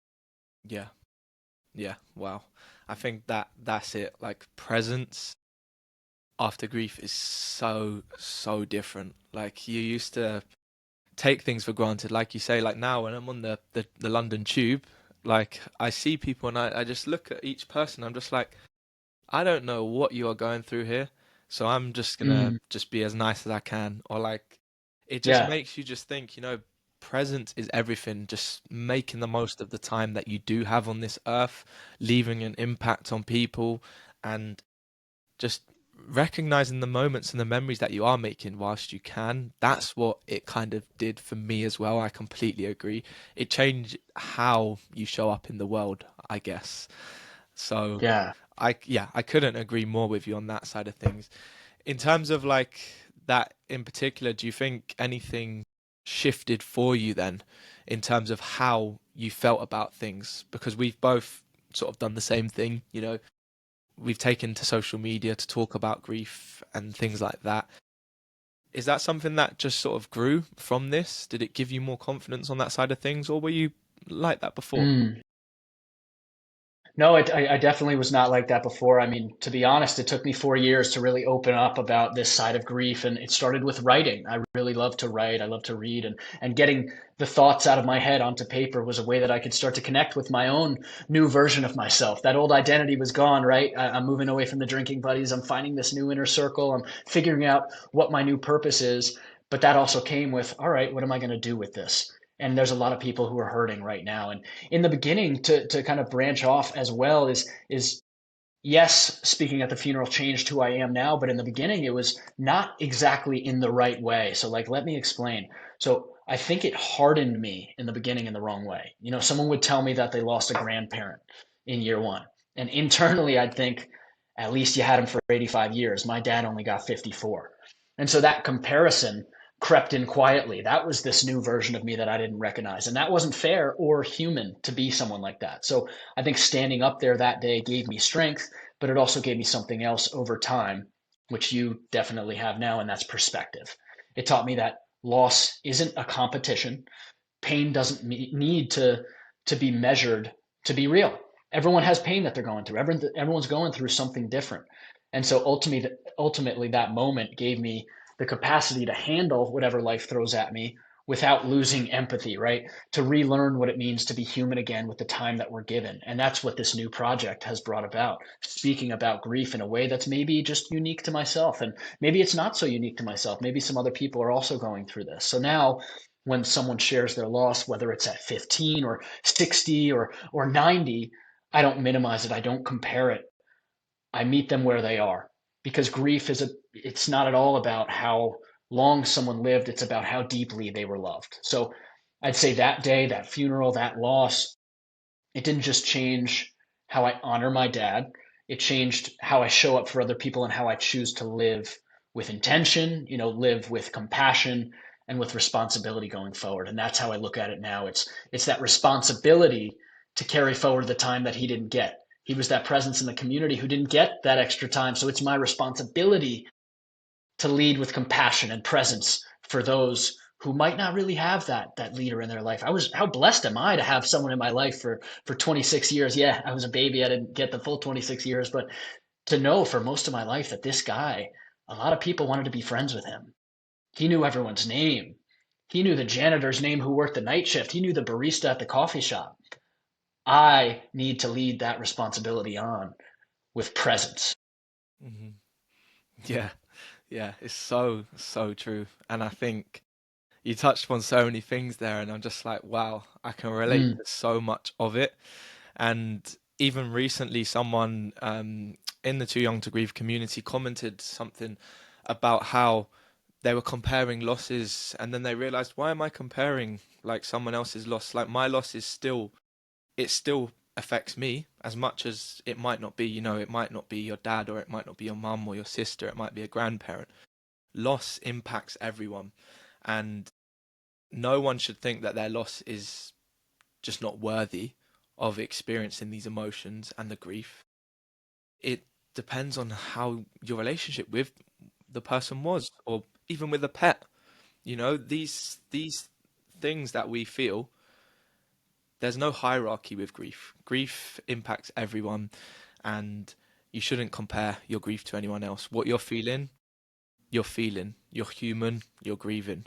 [SPEAKER 1] Yeah. Yeah. Wow. I think that's it. Like presence after grief is so different. Like you used to take things for granted, like you say. Like now when I'm on the London tube, like I see people and I just look at each person. I'm just like, I don't know what you are going through here, so I'm just gonna
[SPEAKER 2] Mm,
[SPEAKER 1] just be as nice as I can. Or like, it just
[SPEAKER 2] yeah,
[SPEAKER 1] makes you just think, present is everything. Just making the most of the time that you do have on this earth, leaving an impact on people, and just recognizing the moments and the memories that you are making whilst you can. That's what it kind of did for me as well. I completely agree. It changed how you show up in the world, I guess. So
[SPEAKER 2] yeah.
[SPEAKER 1] yeah, I couldn't agree more with you on that side of things. In terms of like that in particular, do you think anything shifted for you then in terms of how you felt about things? Because we've both sort of done the same thing, we've taken to social media to talk about grief and things like that. Is that something that just sort of grew from this? Did it give you more confidence on that side of things, or were you like that before?
[SPEAKER 2] Mm. No, I definitely was not like that before. I mean, to be honest, it took me 4 years to really open up about this side of grief. And it started with writing. I really love to write. I love to read. And getting the thoughts out of my head onto paper was a way that I could start to connect with my own new version of myself. That old identity was gone, right? I'm moving away from the drinking buddies. I'm finding this new inner circle. I'm figuring out what my new purpose is. But that also came with, all right, what am I going to do with this? And there's a lot of people who are hurting right now. And in the beginning, to kind of branch off as well, is yes, speaking at the funeral changed who I am now, but in the beginning it was not exactly in the right way. So like, let me explain. So I think it hardened me in the beginning in the wrong way. Someone would tell me that they lost a grandparent in year one, and internally I'd think, at least you had him for 85 years. My dad only got 54. And so that comparison crept in quietly. That was this new version of me that I didn't recognize. And that wasn't fair or human to be someone like that. So I think standing up there that day gave me strength, but it also gave me something else over time, which you definitely have now, and that's perspective. It taught me that loss isn't a competition. Pain doesn't need to be measured to be real. Everyone has pain that they're going through. Everyone's going through something different. And so ultimately, that moment gave me the capacity to handle whatever life throws at me without losing empathy, right? To relearn what it means to be human again with the time that we're given. And that's what this new project has brought about. Speaking about grief in a way that's maybe just unique to myself. And maybe it's not so unique to myself. Maybe some other people are also going through this. So now when someone shares their loss, whether it's at 15 or 60 or 90, I don't minimize it. I don't compare it. I meet them where they are, because grief it's not at all about how long someone lived. It's about how deeply they were loved. So I'd say that day, that funeral, that loss, it didn't just change how I honor my dad. It changed how I show up for other people and how I choose to live with intention, live with compassion and with responsibility going forward. And that's how I look at it now. It's that responsibility to carry forward the time that he didn't get. He was that presence in the community who didn't get that extra time. So it's my responsibility to lead with compassion and presence for those who might not really have that leader in their life. How blessed am I to have someone in my life for 26 years? Yeah, I was a baby. I didn't get the full 26 years, but to know for most of my life that this guy, a lot of people wanted to be friends with him. He knew everyone's name. He knew the janitor's name who worked the night shift. He knew the barista at the coffee shop. I need to lead that responsibility on with presence.
[SPEAKER 1] Hmm. Yeah, yeah, it's so true. And I think you touched on so many things there, and I'm just like, wow, I can relate
[SPEAKER 2] Mm,
[SPEAKER 1] to so much of it. And even recently, someone in the Too Young to Grieve community commented something about how they were comparing losses, and then they realized, why am I comparing like someone else's loss? Like my loss is still, it still affects me as much as it might not be. You know, it might not be your dad, or it might not be your mum or your sister. It might be a grandparent. Loss impacts everyone, and no one should think that their loss is just not worthy of experiencing these emotions and the grief. It depends on how your relationship with the person was, or even with a pet. You know, these things that we feel, there's no hierarchy with grief. Grief impacts everyone, and you shouldn't compare your grief to anyone else. What you're feeling. You're human, you're grieving.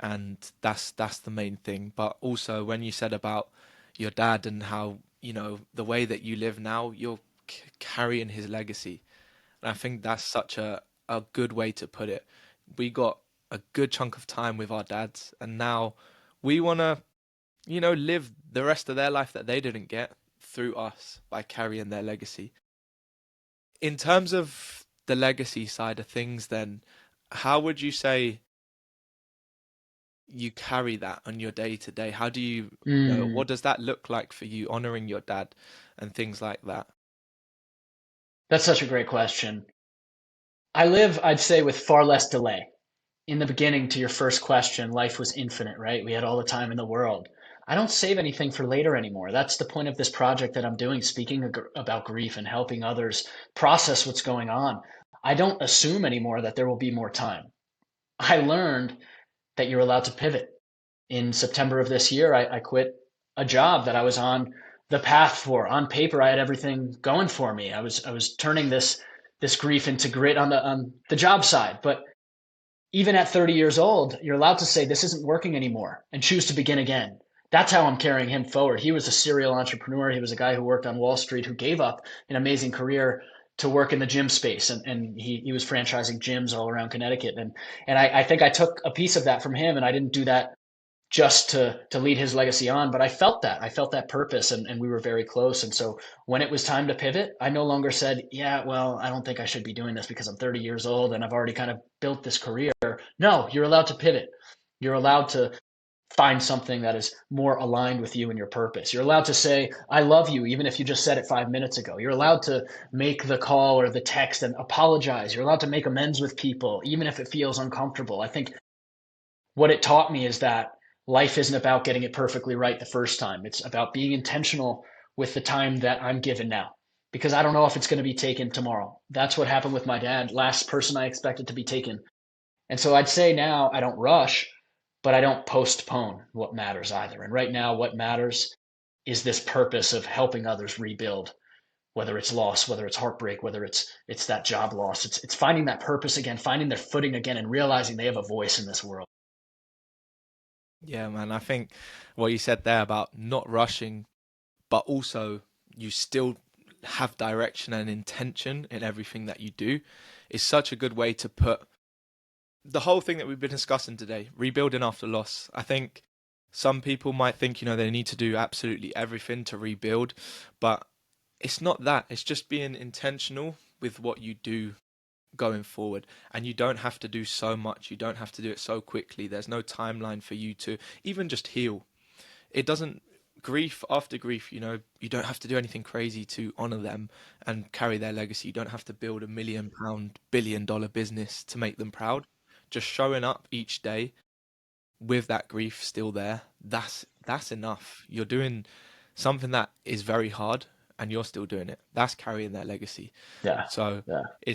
[SPEAKER 1] And that's the main thing. But also when you said about your dad and how, you know, the way that you live now, you're carrying his legacy. And I think that's such a good way to put it. We got a good chunk of time with our dads, and now we want to, you know, live the rest of their life that they didn't get through us by carrying their legacy. In terms of the legacy side of things, then, how would you say you carry that on your day to day? How do you know,
[SPEAKER 2] mm.
[SPEAKER 1] what does that look like for you, honoring your dad and things like that?
[SPEAKER 2] That's such a great question. I live, I'd say, with far less delay. In the beginning, to your first question, life was infinite, right? We had all the time in the world. I don't save anything for later anymore. That's the point of this project that I'm doing, speaking about grief and helping others process what's going on. I don't assume anymore that there will be more time. I learned that you're allowed to pivot. In September of this year, I quit a job that I was on the path for. On paper, I had everything going for me. I was turning this grief into grit on the job side. But even at 30 years old, you're allowed to say this isn't working anymore and choose to begin again. That's how I'm carrying him forward. He was a serial entrepreneur. He was a guy who worked on Wall Street, who gave up an amazing career to work in the gym space. And he was franchising gyms all around Connecticut. And I think I took a piece of that from him, and I didn't do that just to lead his legacy on, but I felt that purpose, and we were very close. And so when it was time to pivot, I no longer said, yeah, well, I don't think I should be doing this because I'm 30 years old and I've already kind of built this career. No, you're allowed to pivot. You're allowed to find something that is more aligned with you and your purpose. You're allowed to say, I love you, even if you just said it 5 minutes ago. You're allowed to make the call or the text and apologize. You're allowed to make amends with people, even if it feels uncomfortable. I think what it taught me is that life isn't about getting it perfectly right the first time. It's about being intentional with the time that I'm given now, because I don't know if it's going to be taken tomorrow. That's what happened with my dad, last person I expected to be taken. And so I'd say now I don't rush, but I don't postpone what matters either. And right now, what matters is this purpose of helping others rebuild, whether it's loss, whether it's heartbreak, whether it's that job loss. It's finding that purpose again, finding their footing again, and realizing they have a voice in this world.
[SPEAKER 1] Yeah, man, I think what you said there about not rushing, but also you still have direction and intention in everything that you do is such a good way to put the whole thing that we've been discussing today, rebuilding after loss. I think some people might think, you know, they need to do absolutely everything to rebuild, but it's not that. It's just being intentional with what you do going forward. And you don't have to do so much. You don't have to do it so quickly. There's no timeline for you to even just heal. It doesn't, grief after grief, you know, you don't have to do anything crazy to honor them and carry their legacy. You don't have to build £1 million, $1 billion business to make them proud. Just showing up each day with that grief still there, that's enough. You're doing something that is very hard, and you're still doing it. That's carrying their legacy.
[SPEAKER 2] Yeah.
[SPEAKER 1] So
[SPEAKER 2] Yeah.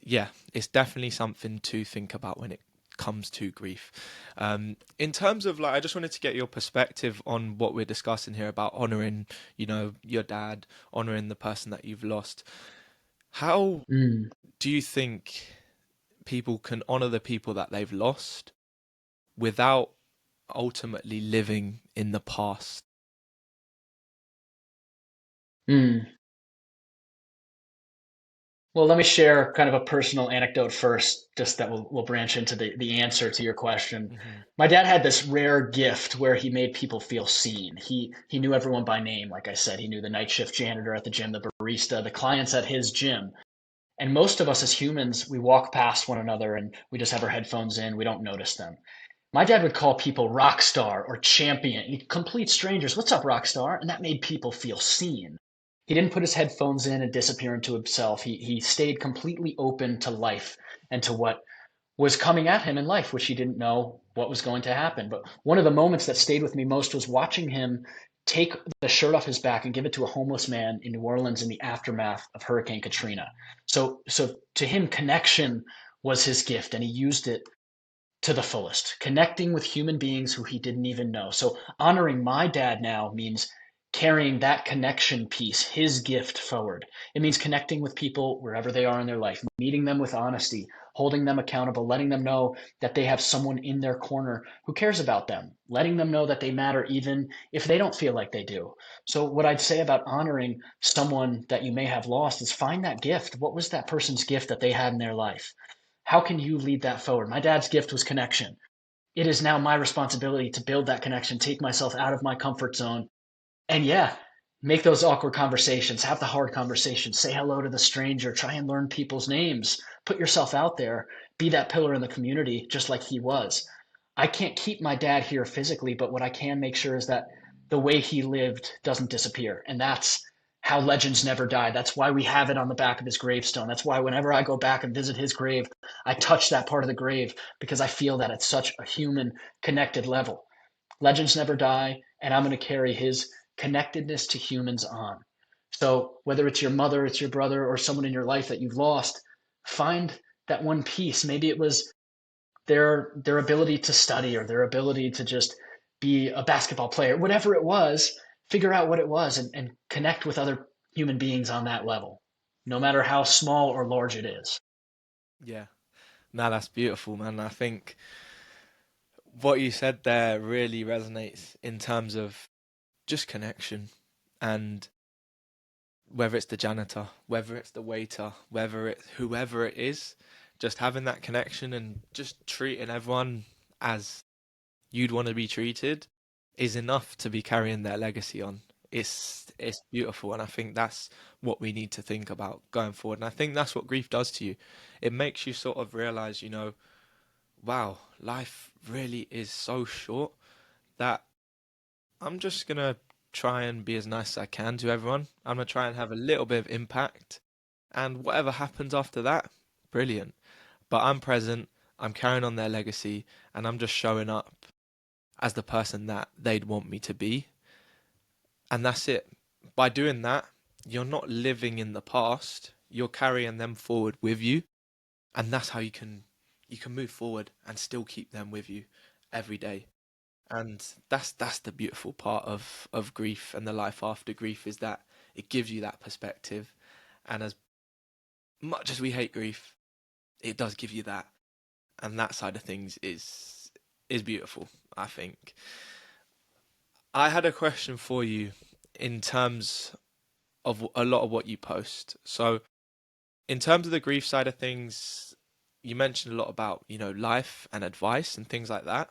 [SPEAKER 1] yeah, it's definitely something to think about when it comes to grief. In terms of like, I just wanted to get your perspective on what we're discussing here about honoring, you know, your dad, honoring the person that you've lost. How
[SPEAKER 2] Mm,
[SPEAKER 1] do you think people can honor the people that they've lost without ultimately living in the past?
[SPEAKER 2] mm. Well, let me share kind of a personal anecdote first, just that will branch into the answer to your question.
[SPEAKER 1] Hmm.
[SPEAKER 2] My dad had this rare gift where he made people feel seen. He knew everyone by name, like I said. He knew the night shift janitor at the gym, the barista, the clients at his gym. And most of us as humans, we walk past one another and we just have our headphones in. We don't notice them. My dad would call people rock star or champion, complete strangers. What's up, rock star? And that made people feel seen. He didn't put his headphones in and disappear into himself. He stayed completely open to life and to what was coming at him in life, which he didn't know what was going to happen. But one of the moments that stayed with me most was watching him take the shirt off his back and give it to a homeless man in New Orleans in the aftermath of Hurricane Katrina. So to him, connection was his gift, and he used it to the fullest, connecting with human beings who he didn't even know. So honoring my dad now means carrying that connection piece, his gift forward. It means connecting with people wherever they are in their life, meeting them with honesty, holding them accountable, letting them know that they have someone in their corner who cares about them, letting them know that they matter even if they don't feel like they do. So what I'd say about honoring someone that you may have lost is find that gift. What was that person's gift that they had in their life? How can you lead that forward? My dad's gift was connection. It is now my responsibility to build that connection, take myself out of my comfort zone, and yeah, make those awkward conversations, have the hard conversations, say hello to the stranger, try and learn people's names, put yourself out there, be that pillar in the community, just like he was. I can't keep my dad here physically, but what I can make sure is that the way he lived doesn't disappear. And that's how legends never die. That's why we have it on the back of his gravestone. That's why whenever I go back and visit his grave, I touch that part of the grave because I feel that it's such a human connected level. Legends never die, and I'm going to carry his connectedness to humans on. So whether it's your mother, it's your brother, or someone in your life that you've lost, find that one piece. Maybe it was their ability to study or their ability to just be a basketball player, whatever it was. Figure out what it was and connect with other human beings on that level, no matter how small or large it is.
[SPEAKER 1] Yeah. No, that's beautiful, man. I think what you said there really resonates in terms of just connection. And whether it's the janitor, whether it's the waiter, whether it's whoever it is, just having that connection and just treating everyone as you'd want to be treated is enough to be carrying their legacy on. It's beautiful, and I think that's what we need to think about going forward. And I think that's what grief does to you. It makes you sort of realize, wow, life really is so short that I'm just gonna try and be as nice as I can to everyone. I'm gonna try and have a little bit of impact, and whatever happens after that, brilliant. But I'm present, I'm carrying on their legacy, and I'm just showing up as the person that they'd want me to be. And that's it. By doing that, you're not living in the past, you're carrying them forward with you, and that's how you can move forward and still keep them with you every day. And that's the beautiful part of grief and the life after grief is that it gives you that perspective. And as much as we hate grief, it does give you that, and that side of things is beautiful, I think. I had a question for you in terms of a lot of what you post. So, in terms of the grief side of things, you mentioned a lot about, life and advice and things like that.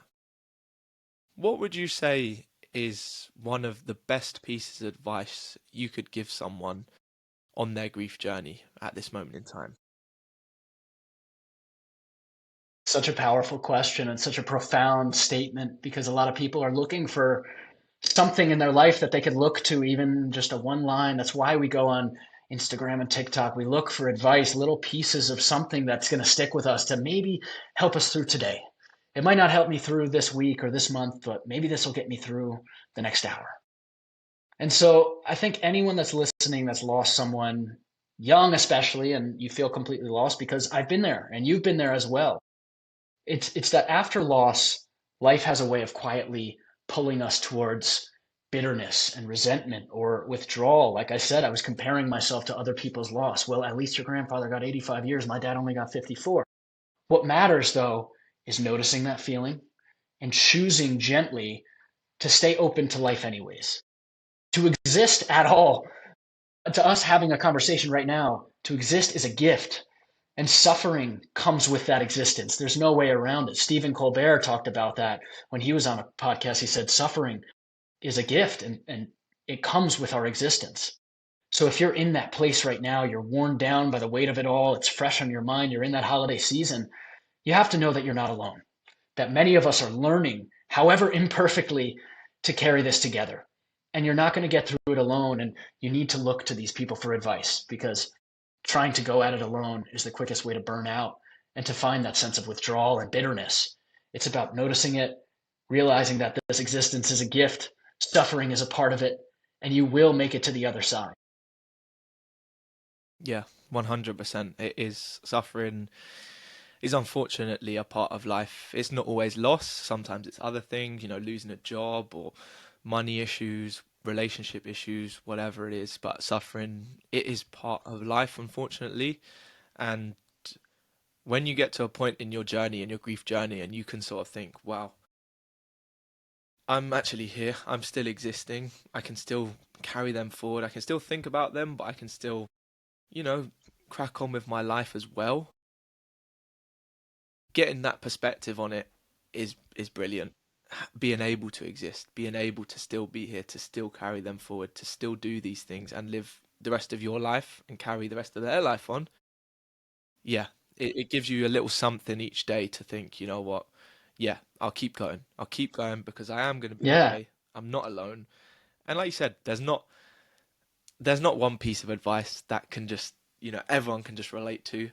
[SPEAKER 1] What would you say is one of the best pieces of advice you could give someone on their grief journey at this moment in time?
[SPEAKER 2] Such a powerful question and such a profound statement because a lot of people are looking for something in their life that they could look to, even just a one line. That's why we go on Instagram and TikTok. We look for advice, little pieces of something that's going to stick with us to maybe help us through today. It might not help me through this week or this month, but maybe this will get me through the next hour. And so I think anyone that's listening that's lost someone young, especially, and you feel completely lost because I've been there and you've been there as well. It's that after loss, life has a way of quietly pulling us towards bitterness and resentment or withdrawal. Like I said, I was comparing myself to other people's loss. Well, at least your grandfather got 85 years. My dad only got 54. What matters, though, is noticing that feeling and choosing gently to stay open to life anyways. To exist at all To us having a conversation right now, to exist is a gift. And suffering comes with that existence. There's no way around it. Stephen Colbert talked about that when he was on a podcast. He said suffering is a gift and it comes with our existence. So if you're in that place right now, you're worn down by the weight of it all, it's fresh on your mind, you're in that holiday season, you have to know that you're not alone, that many of us are learning, however imperfectly, to carry this together. And you're not going to get through it alone. And you need to look to these people for advice because trying to go at it alone is the quickest way to burn out and to find that sense of withdrawal and bitterness. It's about noticing it, realizing that this existence is a gift, suffering is a part of it, and you will make it to the other side.
[SPEAKER 1] Yeah, 100%. It is suffering is unfortunately a part of life. It's not always loss. Sometimes it's other things, losing a job or money issues, relationship issues, whatever it is. But suffering, it is part of life, unfortunately. And when you get to a point in your journey, in your grief journey, and you can sort of think, wow, I'm actually here. I'm still existing. I can still carry them forward. I can still think about them, but I can still, you know, crack on with my life as well. Getting that perspective on it is brilliant. Being able to exist, being able to still be here, to still carry them forward, to still do these things and live the rest of your life and carry the rest of their life on. Yeah, it gives you a little something each day to think, you know what? Yeah, I'll keep going. I'll keep going because I am going to be
[SPEAKER 2] Yeah,
[SPEAKER 1] okay. I'm not alone. And like you said, there's not one piece of advice that can just, everyone can just relate to.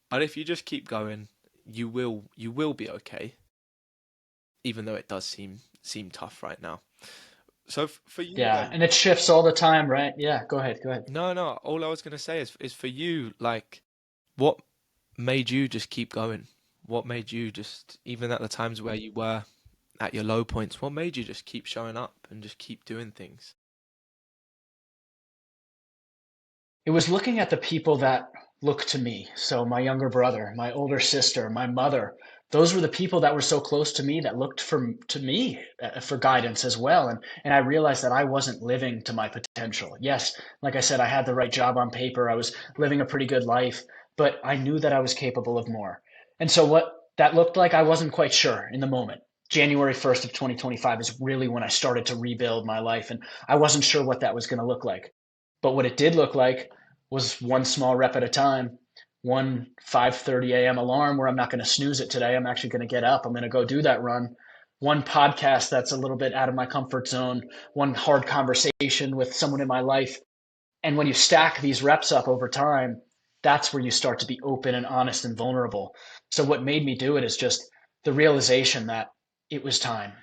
[SPEAKER 1] But if you just keep going, you will be okay, even though it does seem tough right now. So for you
[SPEAKER 2] yeah.
[SPEAKER 1] then,
[SPEAKER 2] And it shifts all the time, right? Yeah, go ahead, go ahead.
[SPEAKER 1] no, no, all I was gonna say is for you, like, what made you just keep going? What made you just, even at the times where you were at your low points, what made you just keep showing up and just keep doing things?
[SPEAKER 2] It was looking at the people that looked to me. So my younger brother, my older sister, my mother, those were the people that were so close to me that looked to me for guidance as well. And I realized that I wasn't living to my potential. Yes, like I said, I had the right job on paper. I was living a pretty good life, but I knew that I was capable of more. And so what that looked like, I wasn't quite sure in the moment. January 1st of 2025 is really when I started to rebuild my life. And I wasn't sure what that was going to look like. But what it did look like was one small rep at a time, one 5:30 a.m. alarm where I'm not going to snooze it today. I'm actually going to get up. I'm going to go do that run. One podcast that's a little bit out of my comfort zone, one hard conversation with someone in my life. And when you stack these reps up over time, that's where you start to be open and honest and vulnerable. So what made me do it is just the realization that it was time.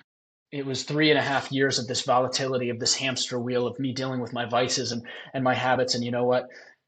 [SPEAKER 2] It was 3.5 years of this volatility of this hamster wheel of me dealing with my vices and my habits. And you know what?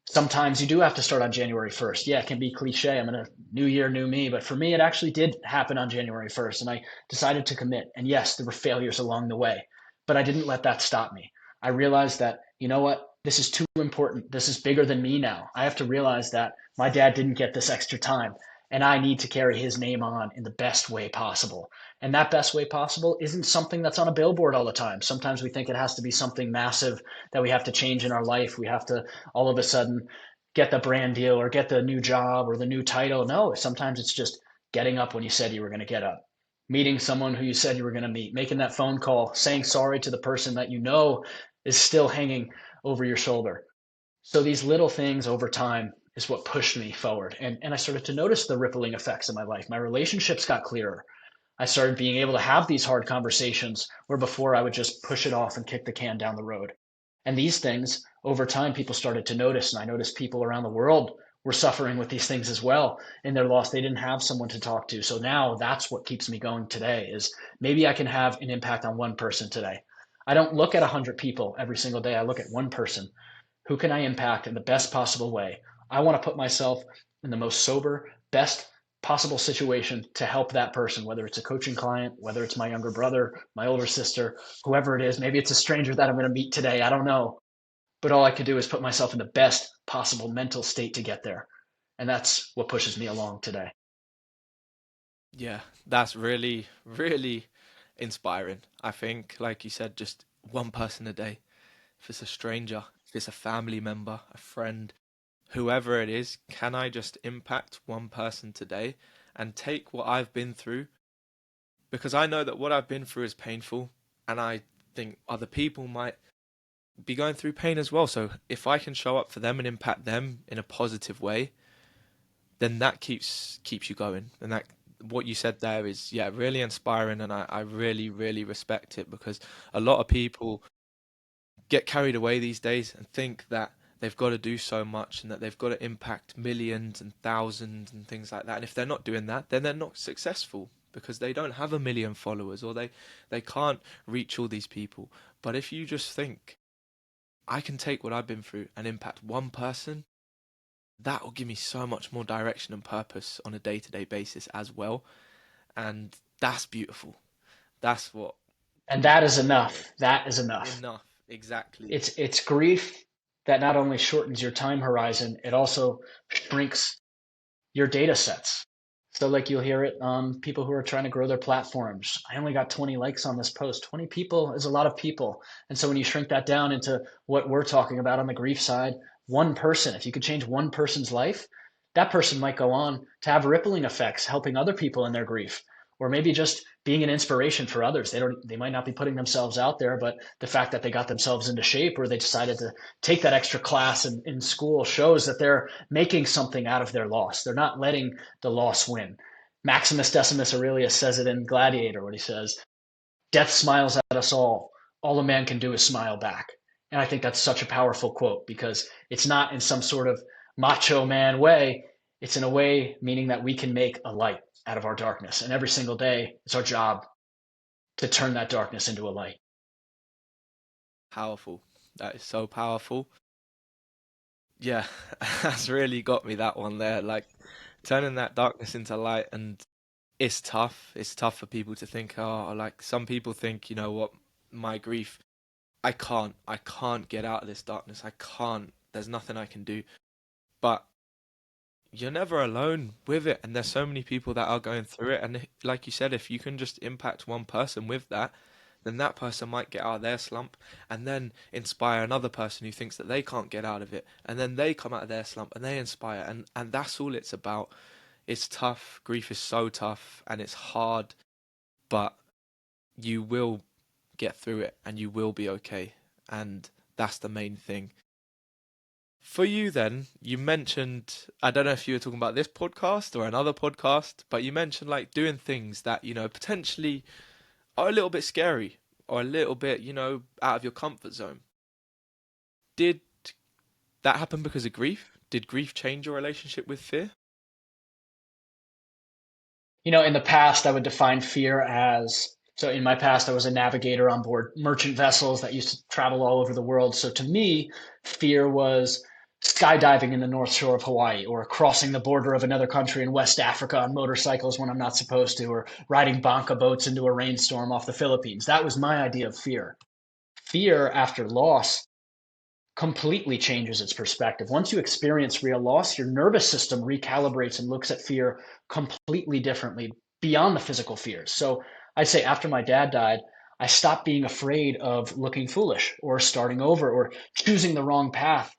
[SPEAKER 2] Sometimes you do have to start on January 1st. Yeah, it can be cliche. I'm in a new year, new me. But for me, it actually did happen on January 1st. And I decided to commit. And yes, there were failures along the way, but I didn't let that stop me. I realized that, you know what? This is too important. This is bigger than me now. I have to realize that my dad didn't get this extra time and I need to carry his name on in the best way possible. And that best way possible isn't something that's on a billboard all the time. Sometimes we think it has to be something massive that we have to change in our life. We have to all of a sudden get the brand deal or get the new job or the new title. No, sometimes it's just getting up when you said you were going to get up, meeting someone who you said you were going to meet, making that phone call, saying sorry to the person that you know is still hanging over your shoulder. So these little things over time is what pushed me forward. And I started to notice the rippling effects in my life. My relationships got clearer. I started being able to have these hard conversations where before I would just push it off and kick the can down the road. And these things, over time, people started to notice. And I noticed people around the world were suffering with these things as well in their loss. They didn't have someone to talk to. So now that's what keeps me going today is maybe I can have an impact on one person today. I don't look at 100 people every single day. I look at one person. Who can I impact in the best possible way? I want to put myself in the most sober, best possible situation to help that person, whether it's a coaching client, whether it's my younger brother, my older sister, whoever it is. Maybe it's a stranger that I'm going to meet today. I don't know. But all I could do is put myself in the best possible mental state to get there. And that's what pushes me along today.
[SPEAKER 1] Yeah, that's really, really inspiring. I think, like you said, just one person a day. If it's a stranger, if it's a family member, a friend, whoever it is, can I just impact one person today and take what I've been through? Because I know that what I've been through is painful, and I think other people might be going through pain as well. So if I can show up for them and impact them in a positive way, then that keeps you going. And that what you said there is, yeah, really inspiring, and I really, really respect it because a lot of people get carried away these days and think that they've got to do so much and that they've got to impact millions and thousands and things like that. And if they're not doing that, then they're not successful because they don't have a million followers or they can't reach all these people. But if you just think, I can take what I've been through and impact one person, that will give me so much more direction and purpose on a day-to-day basis as well. And that's beautiful. That's what
[SPEAKER 2] And that is enough. That is enough.
[SPEAKER 1] enough. Exactly.
[SPEAKER 2] It's grief that not only shortens your time horizon, it also shrinks your data sets. So like you'll hear it people who are trying to grow their platforms. I only got 20 likes on this post. 20 people is a lot of people. And so when you shrink that down into what we're talking about on the grief side, one person, if you could change one person's life, that person might go on to have rippling effects, helping other people in their grief, or maybe just being an inspiration for others. They might not be putting themselves out there, but the fact that they got themselves into shape or they decided to take that extra class in school shows that they're making something out of their loss. They're not letting the loss win. Maximus Decimus Aurelius says it in Gladiator, what he says, death smiles at us all. All a man can do is smile back. And I think that's such a powerful quote because it's not in some sort of macho man way. It's in a way meaning that we can make a light out of our darkness. And every single day, it's our job to turn that darkness into a light.
[SPEAKER 1] Powerful. That is so powerful. Yeah, that's really got me that one there. Like turning that darkness into light, and it's tough. It's tough for people to think, oh, like some people think, you know what, my grief, I can't get out of this darkness. I can't. There's nothing I can do. But you're never alone with it, and there's so many people that are going through it. And like you said, if you can just impact one person with that, then that person might get out of their slump and then inspire another person who thinks that they can't get out of it, and then they come out of their slump and they inspire, and that's all it's about. It's tough. Grief is so tough and it's hard, but you will get through it and you will be okay. And that's the main thing. For you, then, you mentioned, I don't know if you were talking about this podcast or another podcast, but you mentioned like doing things that, potentially are a little bit scary or a little bit, out of your comfort zone. Did that happen because of grief? Did grief change your relationship with fear?
[SPEAKER 2] In the past, I would define fear as so in my past, I was a navigator on board merchant vessels that used to travel all over the world. So to me, fear was skydiving in the North Shore of Hawaii or crossing the border of another country in West Africa on motorcycles when I'm not supposed to, or riding banca boats into a rainstorm off the Philippines. That was my idea of fear. Fear after loss completely changes its perspective. Once you experience real loss, your nervous system recalibrates and looks at fear completely differently beyond the physical fears. So I'd say after my dad died, I stopped being afraid of looking foolish or starting over or choosing the wrong path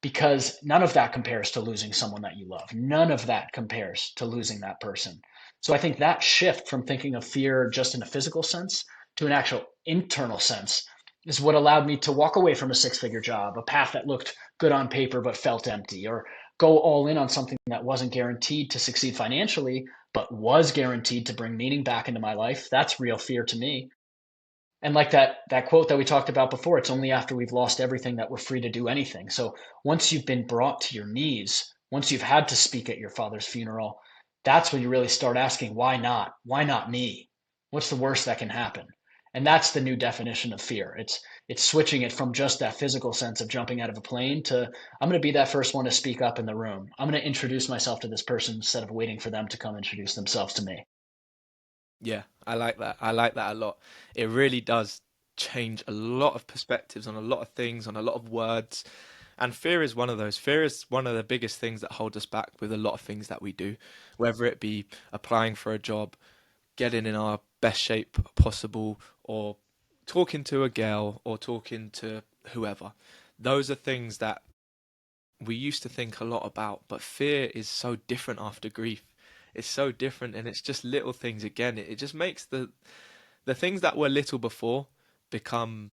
[SPEAKER 2] because none of that compares to losing someone that you love. None of that compares to losing that person. So I think that shift from thinking of fear just in a physical sense to an actual internal sense is what allowed me to walk away from a six-figure job, a path that looked good on paper but felt empty, or go all in on something that wasn't guaranteed to succeed financially but was guaranteed to bring meaning back into my life. That's real fear to me. And like that quote that we talked about before, it's only after we've lost everything that we're free to do anything. So once you've been brought to your knees, once you've had to speak at your father's funeral, that's when you really start asking, why not? Why not me? What's the worst that can happen? And that's the new definition of fear. It's switching it from just that physical sense of jumping out of a plane to I'm going to be that first one to speak up in the room. I'm going to introduce myself to this person instead of waiting for them to come introduce themselves to me.
[SPEAKER 1] Yeah, I like that. I like that a lot. It really does change a lot of perspectives on a lot of things, on a lot of words. And fear is one of those. Fear is one of the biggest things that hold us back with a lot of things that we do, whether it be applying for a job, getting in our best shape possible, or talking to a girl or talking to whoever. those are things that we used to think a lot about, but fear is so different after grief. It's so different, and it's just little things again. It just makes the things that were little before become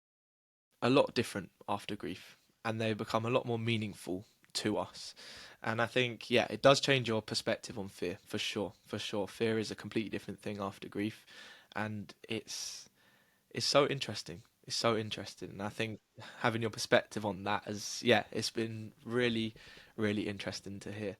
[SPEAKER 1] a lot different after grief, and they become a lot more meaningful to us. And I think, yeah, it does change your perspective on fear for sure. For sure, fear is a completely different thing after grief, and it's so interesting. It's so interesting, and I think having your perspective on that is, yeah, it's been really, really interesting to hear.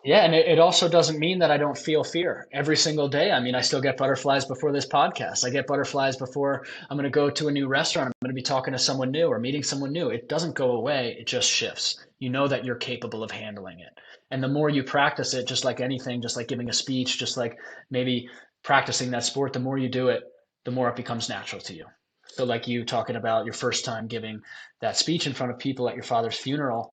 [SPEAKER 2] Yeah, and it also doesn't mean that I don't feel fear every single day. I mean, I still get butterflies before this podcast. I get butterflies before I'm going to go to a new restaurant. I'm going to be talking to someone new or meeting someone new. It doesn't go away, it just shifts. You know that you're capable of handling it. And the more you practice it, just like anything, just like giving a speech, just like maybe practicing that sport, the more you do it, the more it becomes natural to you. So, like you talking about your first time giving that speech in front of people at your father's funeral,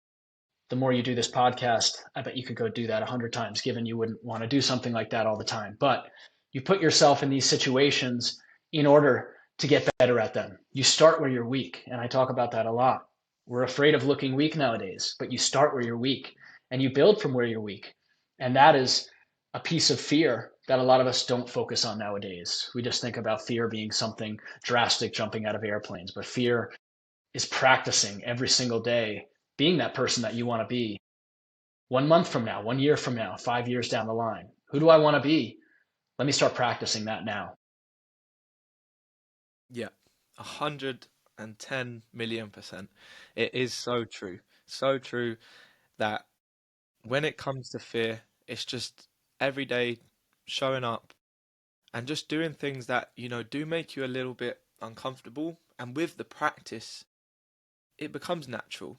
[SPEAKER 2] the more you do this podcast, I bet you could go do that 100 times, given you wouldn't want to do something like that all the time. But you put yourself in these situations in order to get better at them. You start where you're weak. And I talk about that a lot. We're afraid of looking weak nowadays, but you start where you're weak and you build from where you're weak. And that is a piece of fear that a lot of us don't focus on nowadays. We just think about fear being something drastic, jumping out of airplanes, but fear is practicing every single day being that person that you want to be 1 month from now, 1 year from now, 5 years down the line. Who do I want to be? Let me start practicing that now.
[SPEAKER 1] Yeah, 110 million%. It is so true. So true that when it comes to fear, it's just every day showing up and just doing things that, do make you a little bit uncomfortable. And with the practice, it becomes natural.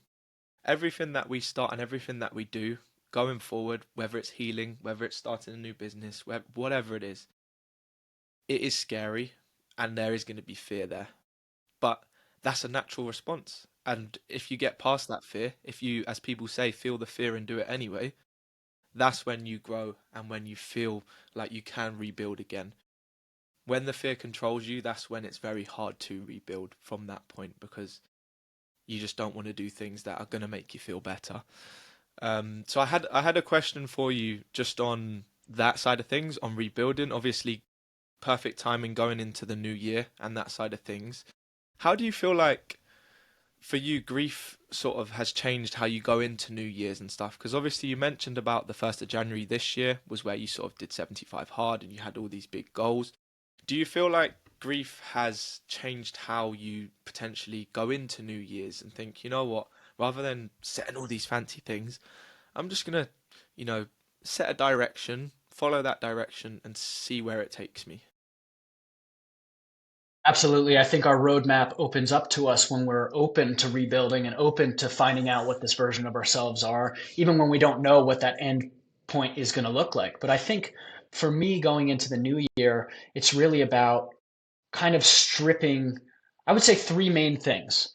[SPEAKER 1] Everything that we start and everything that we do going forward, whether it's healing, whether it's starting a new business, whatever it is scary and there is going to be fear there. But that's a natural response. And if you get past that fear, if you, as people say, feel the fear and do it anyway, that's when you grow and when you feel like you can rebuild again. When the fear controls you, that's when it's very hard to rebuild from that point because you just don't want to do things that are going to make you feel better. So I had a question for you just on that side of things, on rebuilding. Obviously, perfect timing going into the new year and that side of things. How do you feel like for you, grief sort of has changed how you go into New Year's and stuff? Because obviously you mentioned about the 1st of January this year was where you sort of did 75 hard and you had all these big goals. Do you feel like grief has changed how you potentially go into New Year's and think, you know what, rather than setting all these fancy things, I'm just gonna, you know, set a direction, follow that direction, and see where it takes me.
[SPEAKER 2] Absolutely. I think our roadmap opens up to us when we're open to rebuilding and open to finding out what this version of ourselves are, even when we don't know what that end point is going to look like. But I think for me going into the new year, it's really about kind of stripping, I would say, three main things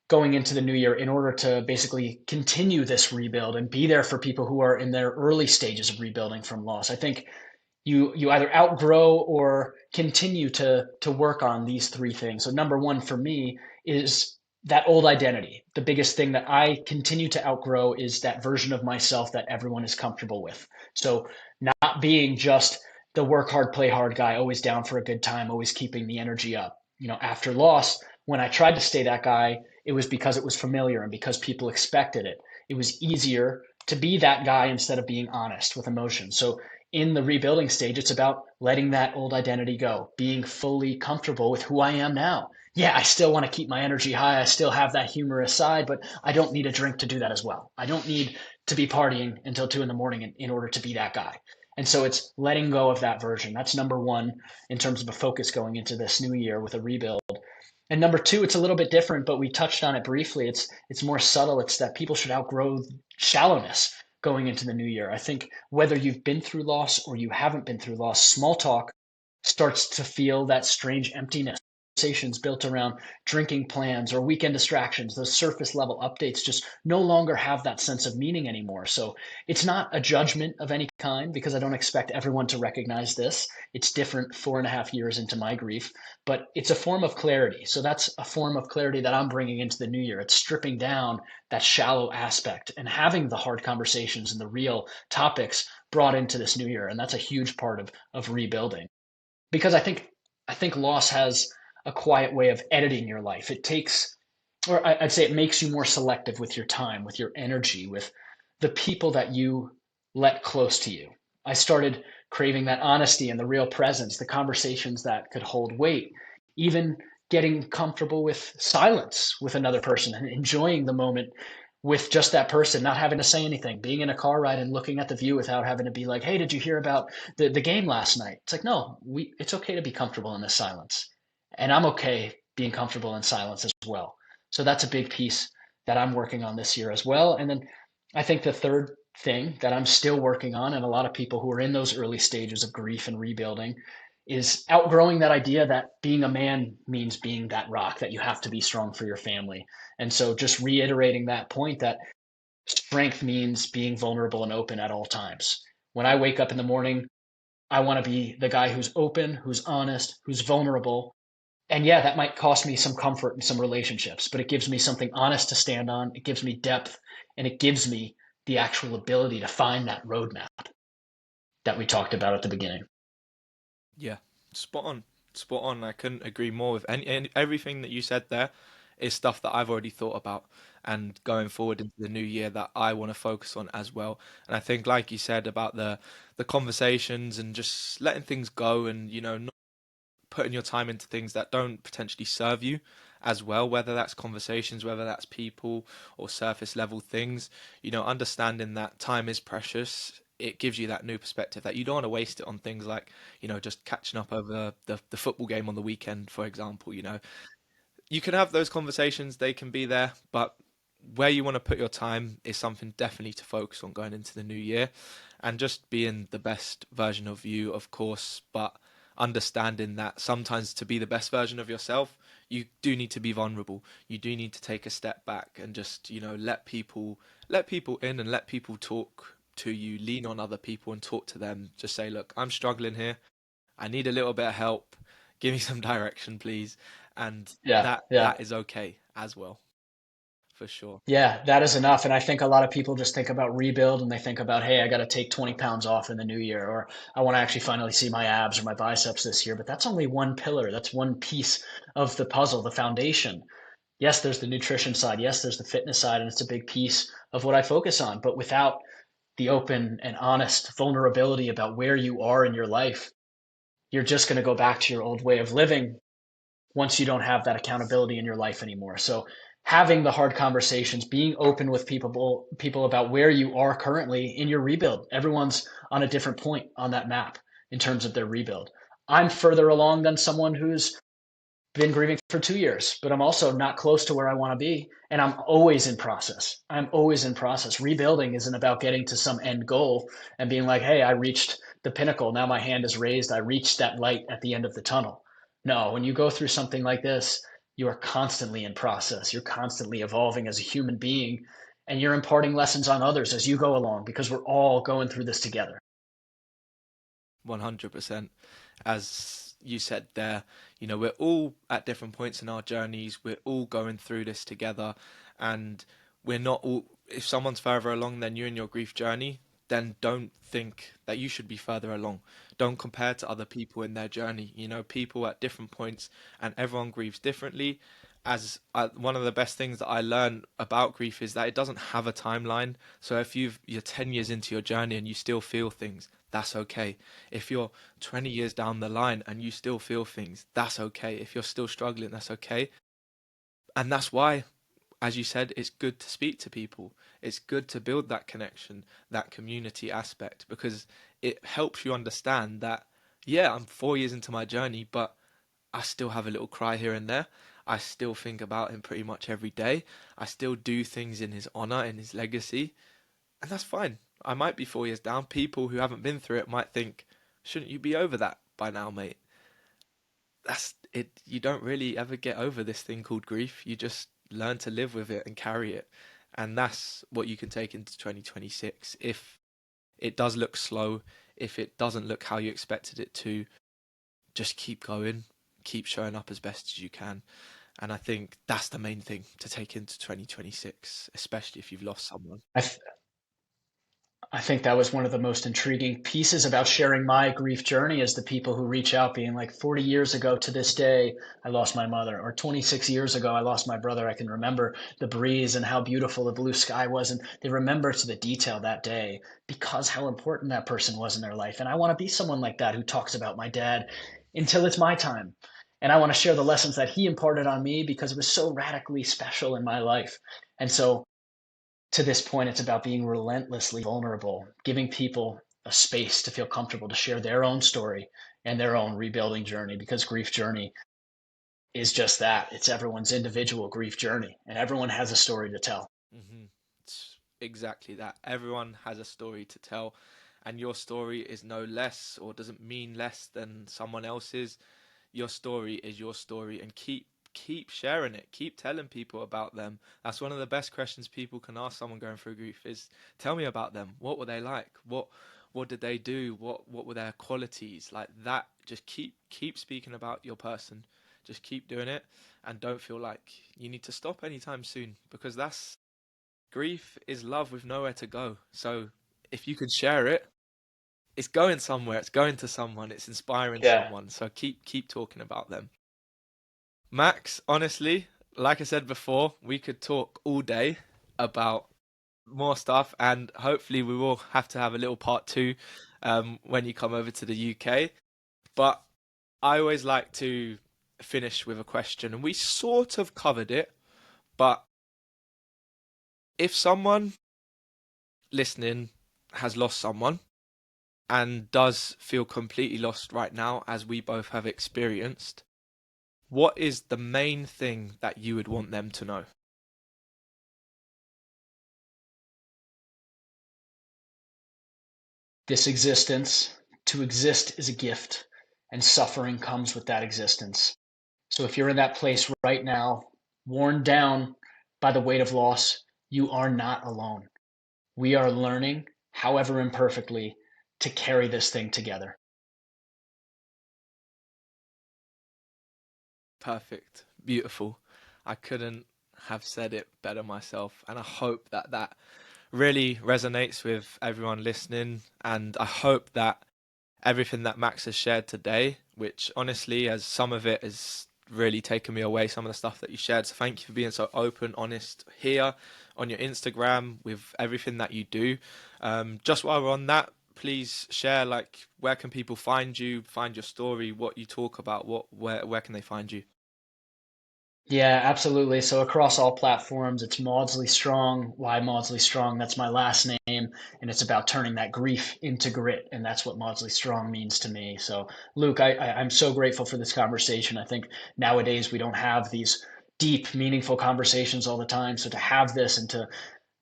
[SPEAKER 2] going into the new year in order to basically continue this rebuild and be there for people who are in their early stages of rebuilding from loss. I think you either outgrow or continue to work on these three things. So number one for me is that old identity. The biggest thing that I continue to outgrow is that version of myself that everyone is comfortable with. So not being just the work hard, play hard guy, always down for a good time, always keeping the energy up. After loss, when I tried to stay that guy, it was because it was familiar and because people expected it. It was easier to be that guy instead of being honest with emotion. So in the rebuilding stage, it's about letting that old identity go, being fully comfortable with who I am now. Yeah, I still want to keep my energy high. I still have that humorous side, but I don't need a drink to do that as well. I don't need to be partying until 2 in the morning in order to be that guy. And so it's letting go of that version. That's number one in terms of a focus going into this new year with a rebuild. And number two, it's a little bit different, but we touched on it briefly. It's more subtle. It's that people should outgrow shallowness going into the new year. I think whether you've been through loss or you haven't been through loss, small talk starts to feel that strange emptiness conversations built around drinking plans or weekend distractions, those surface level updates just no longer have that sense of meaning anymore. So it's not a judgment of any kind because I don't expect everyone to recognize this. It's different 4.5 years into my grief, but it's a form of clarity. So that's a form of clarity that I'm bringing into the new year. It's stripping down that shallow aspect and having the hard conversations and the real topics brought into this new year. And that's a huge part of rebuilding because I think loss has a quiet way of editing your life. It takes, or I'd say it makes you more selective with your time, with your energy, with the people that you let close to you. I started craving that honesty and the real presence, the conversations that could hold weight, even getting comfortable with silence with another person and enjoying the moment with just that person, not having to say anything, being in a car ride and looking at the view without having to be like, hey, did you hear about the game last night? It's like, no, it's okay to be comfortable in this silence. And I'm okay being comfortable in silence as well. So that's a big piece that I'm working on this year as well. And then I think the third thing that I'm still working on, and a lot of people who are in those early stages of grief and rebuilding, is outgrowing that idea that being a man means being that rock, that you have to be strong for your family. And so just reiterating that point that strength means being vulnerable and open at all times. When I wake up in the morning, I want to be the guy who's open, who's honest, who's vulnerable. And yeah, that might cost me some comfort in some relationships, but it gives me something honest to stand on. It gives me depth and it gives me the actual ability to find that roadmap that we talked about at the beginning.
[SPEAKER 1] Yeah, spot on, spot on. I couldn't agree more with everything that you said there. Is stuff that I've already thought about and going forward into the new year that I want to focus on as well. And I think, like you said about the conversations and just letting things go, and not putting your time into things that don't potentially serve you as well, whether that's conversations, whether that's people or surface level things, understanding that time is precious. It gives you that new perspective that you don't want to waste it on things like, just catching up over the football game on the weekend, for example. You can have those conversations, they can be there, but where you want to put your time is something definitely to focus on going into the new year, and just being the best version of you, of course, but understanding that sometimes to be the best version of yourself, you do need to be vulnerable. You do need to take a step back and just, let people in and let people talk to you, lean on other people and talk to them. Just say, look, I'm struggling here. I need a little bit of help. Give me some direction, please. And
[SPEAKER 2] Yeah,
[SPEAKER 1] that
[SPEAKER 2] yeah.
[SPEAKER 1] that is okay as well, for sure.
[SPEAKER 2] Yeah, that is enough. And I think a lot of people just think about rebuild and they think about, hey, I got to take 20 pounds off in the new year, or I want to actually finally see my abs or my biceps this year. But that's only one pillar. That's one piece of the puzzle, the foundation. Yes, there's the nutrition side. Yes, there's the fitness side. And it's a big piece of what I focus on. But without the open and honest vulnerability about where you are in your life, you're just going to go back to your old way of living once you don't have that accountability in your life anymore. So having the hard conversations, being open with people about where you are currently in your rebuild. Everyone's on a different point on that map in terms of their rebuild. I'm further along than someone who's been grieving for 2 years, but I'm also not close to where I want to be. And I'm always in process. I'm always in process. Rebuilding isn't about getting to some end goal and being like, hey, I reached the pinnacle. Now my hand is raised. I reached that light at the end of the tunnel. No, when you go through something like this, you are constantly in process. You're constantly evolving as a human being and you're imparting lessons on others as you go along because we're all going through this together.
[SPEAKER 1] 100%. As you said there, we're all at different points in our journeys. We're all going through this together. And we're not all, if someone's further along than you in your grief journey, then don't think that you should be further along. Don't compare to other people in their journey. People at different points, and everyone grieves differently. One of the best things that I learned about grief is that it doesn't have a timeline. So if you're 10 years into your journey and you still feel things, that's okay. If you're 20 years down the line and you still feel things, that's okay. If you're still struggling, that's okay. And that's why, as you said, it's good to speak to people. It's good to build that connection, that community aspect, because it helps you understand that, yeah, I'm 4 years into my journey, but I still have a little cry here and there. I still think about him pretty much every day. I still do things in his honor, in his legacy, and that's fine. I might be 4 years down. People who haven't been through it might think, shouldn't you be over that by now, mate? it you don't really ever get over this thing called grief. You just learn to live with it and carry it. And that's what you can take into 2026. If it does look slow, if it doesn't look how you expected it to, just keep going, keep showing up as best as you can. And I think that's the main thing to take into 2026, especially if you've lost someone.
[SPEAKER 2] I, th- I think that was one of the most intriguing pieces about sharing my grief journey is the people who reach out being like 40 years ago to this day, I lost my mother, or 26 years ago, I lost my brother. I can remember the breeze and how beautiful the blue sky was. And they remember to the detail that day because how important that person was in their life. And I want to be someone like that who talks about my dad until it's my time. And I want to share the lessons that he imparted on me because it was so radically special in my life. And so to this point, it's about being relentlessly vulnerable, giving people a space to feel comfortable to share their own story and their own rebuilding journey because grief journey is just that. It's everyone's individual grief journey, and everyone has a story to tell.
[SPEAKER 1] Hmm. It's exactly that. Everyone has a story to tell, and your story is no less or doesn't mean less than someone else's. Your story is your story, and keep sharing it. Keep telling people about them. That's one of the best questions people can ask someone going through grief is tell me about them. What were they like? What did they do? What were their qualities? Like that. Just keep speaking about your person. Just keep doing it, and don't feel like you need to stop anytime soon, because that's grief is love with nowhere to go. So if you could share it, it's going somewhere. It's going to someone. It's inspiring
[SPEAKER 2] Yeah.
[SPEAKER 1] someone. So keep talking about them. Max, honestly, like I said before, we could talk all day about more stuff, and hopefully we will have to have a little part two when you come over to the UK. But I always like to finish with a question, and we sort of covered it. But if someone listening has lost someone and does feel completely lost right now, as we both have experienced, what is the main thing that you would want them to know?
[SPEAKER 2] This existence, to exist is a gift, and suffering comes with that existence. So if you're in that place right now, worn down by the weight of loss, you are not alone. We are learning, however imperfectly, to carry this thing together.
[SPEAKER 1] Perfect. Beautiful. I couldn't have said it better myself. And I hope that that really resonates with everyone listening. And I hope that everything that Max has shared today, which honestly, as some of it has really taken me away, some of the stuff that you shared. So thank you for being so open, honest here on your Instagram with everything that you do. Just while we're on that, please share like where can people find you, find your story, what you talk about, where can they find you?
[SPEAKER 2] Yeah, absolutely. So across all platforms, it's Maudsley Strong. Why Maudsley Strong? That's my last name, and it's about turning that grief into grit, and that's what Maudsley Strong means to me. So, Luke, I'm so grateful for this conversation. I think nowadays we don't have these deep, meaningful conversations all the time. So to have this and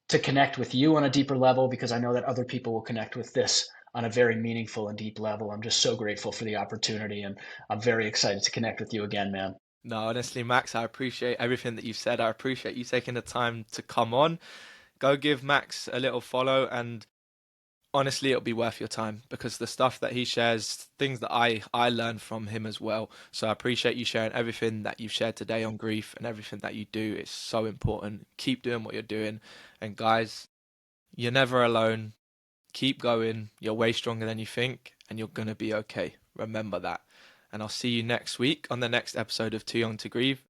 [SPEAKER 2] to connect with you on a deeper level, because I know that other people will connect with this on a very meaningful and deep level. I'm just so grateful for the opportunity, and I'm very excited to connect with you again, man.
[SPEAKER 1] No, honestly, Max, I appreciate everything that you've said. I appreciate you taking the time to come on. Go give Max a little follow, and honestly, it'll be worth your time because the stuff that he shares, things that I learn from him as well. So I appreciate you sharing everything that you've shared today on grief and everything that you do. It's so important. Keep doing what you're doing, and guys, you're never alone. Keep going. You're way stronger than you think, and you're gonna be okay. Remember that. And I'll see you next week on the next episode of Too Young to Grieve.